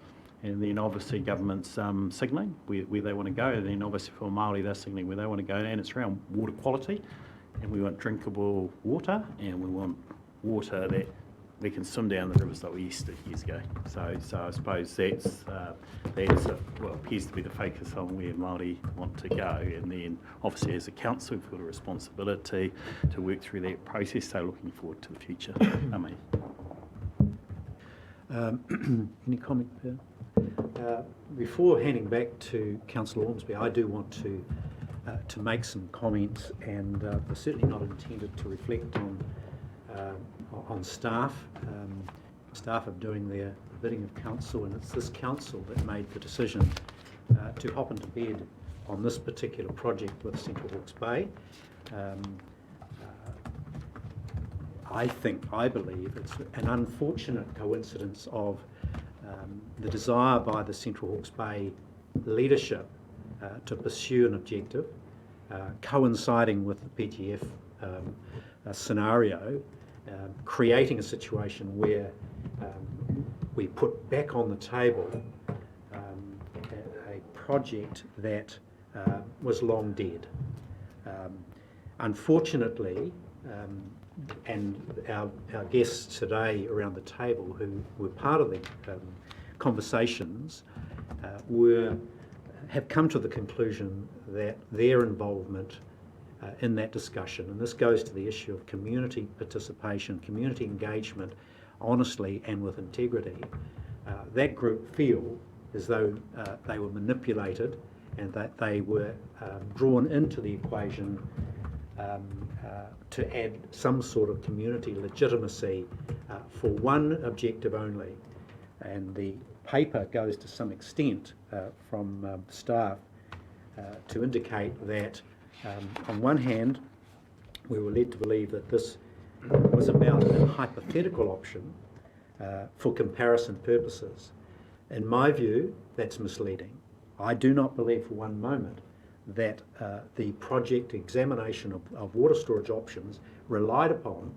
Speaker 9: and then obviously government's signalling where they want to go, and then obviously for Māori they're signalling where they want to go, and it's around water quality, and we want drinkable water, and we want water that we can swim down the rivers like we used to years ago. So I suppose that's well, appears to be the focus on where Māori want to go, and then obviously as a council we've got a responsibility to work through that process, so looking forward to the future.
Speaker 1: Any comment, Per? Before handing back to Councillor Ormsby, I do want to make some comments, and they're certainly not intended to reflect on staff. Staff are doing their bidding of council, and it's this council that made the decision to hop into bed on this particular project with Central Hawke's Bay. I believe it's an unfortunate coincidence of the desire by the Central Hawke's Bay leadership to pursue an objective, coinciding with the PTF scenario, creating a situation where we put back on the table a project that was long dead. Unfortunately, and our guests today around the table who were part of the conversations have come to the conclusion that their involvement in that discussion, and this goes to the issue of community participation, community engagement, honestly and with integrity, that group feel as though they were manipulated and that they were drawn into the equation to add some sort of community legitimacy for one objective only. And the paper goes to some extent from staff to indicate that, on one hand, we were led to believe that this was about a hypothetical option for comparison purposes. In my view, that's misleading. I do not believe for one moment that the project examination of water storage options relied upon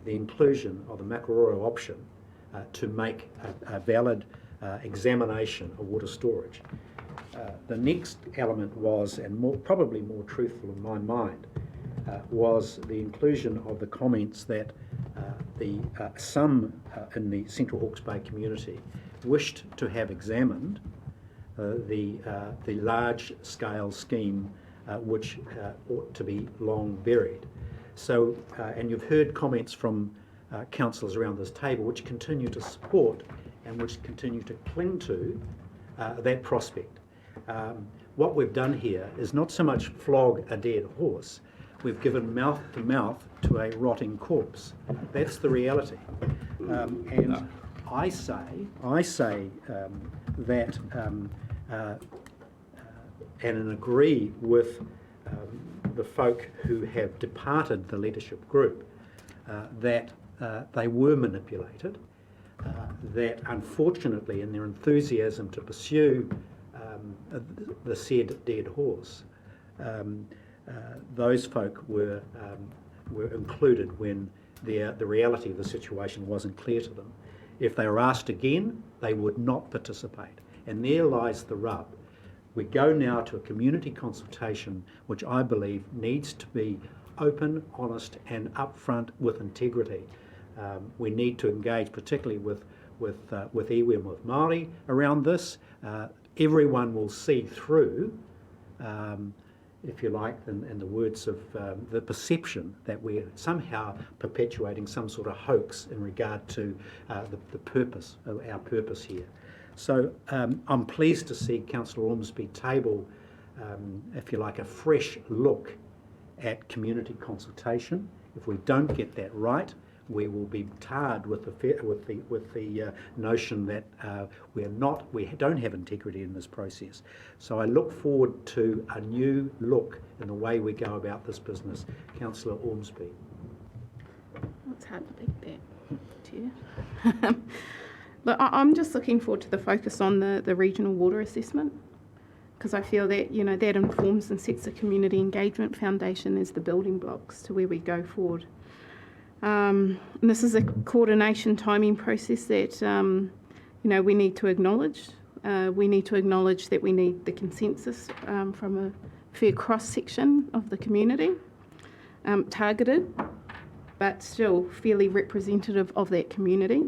Speaker 1: the inclusion of the Makaroro option to make a valid examination of water storage. The next element was, and probably more truthful in my mind, was the inclusion of the comments that some in the Central Hawke's Bay community wished to have examined the large-scale scheme which ought to be long buried. So, and you've heard comments from councillors around this table which continue to support and which continue to cling to that prospect. What we've done here is not so much flog a dead horse, we've given mouth to a rotting corpse. That's the reality. And I say that, and agree with the folk who have departed the leadership group, that they were manipulated, that unfortunately in their enthusiasm to pursue the said dead horse, those folk were included when the reality of the situation wasn't clear to them. If they were asked again, they would not participate. And there lies the rub. We go now to a community consultation, which I believe needs to be open, honest, and upfront with integrity. We need to engage, particularly with iwi and with Māori around this. Everyone will see through, if you like, in the words of the perception that we're somehow perpetuating some sort of hoax in regard to the purpose, of our purpose here. So I'm pleased to see Councillor Ormsby table, if you like, a fresh look at community consultation. If we don't get that right, we will be tarred with the notion that we don't have integrity in this process. So I look forward to a new look in the way we go about this business. Councillor Ormsby.
Speaker 11: It's hard to beat that, Chair. Look, I'm just looking forward to the focus on the regional water assessment, because I feel that, you know, that informs and sets the community engagement foundation as the building blocks to where we go forward. And this is a coordination timing process that, you know, we need to acknowledge. We need to acknowledge that we need the consensus from a fair cross-section of the community, targeted, but still fairly representative of that community.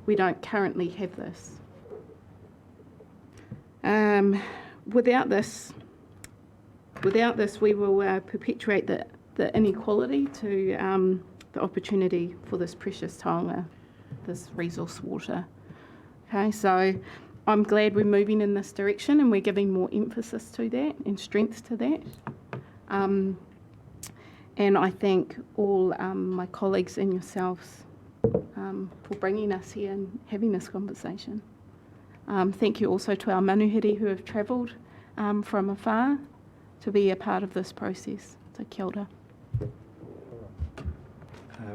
Speaker 11: We don't currently have this. Without this, we will perpetuate the inequality to the opportunity for this precious taonga, this resource water. Okay, so I'm glad we're moving in this direction and we're giving more emphasis to that and strength to that. And I thank all my colleagues and yourselves for bringing us here and having this conversation. Thank you also to our manuhiri who have travelled from afar to be a part of this process. So kia ora.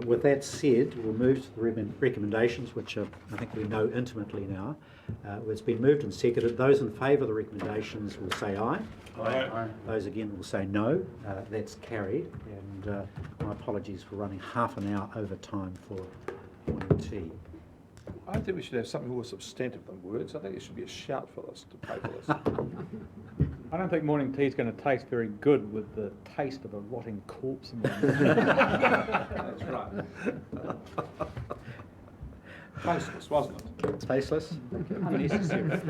Speaker 1: With that said, we'll move to the recommendations, which I think we know intimately now. It's been moved and seconded. Those in favour of the recommendations will say aye. Aye. Those again will say no. That's carried. And my apologies for running half an hour over time for morning tea.
Speaker 6: I think we should have something more substantive than words. I think it should be a shout for us to pay for this.
Speaker 7: I don't think morning tea is going to taste very good with the taste of a rotting corpse in it.
Speaker 6: That's right. Tasteless, wasn't it?
Speaker 1: Tasteless?
Speaker 7: Unnecessary.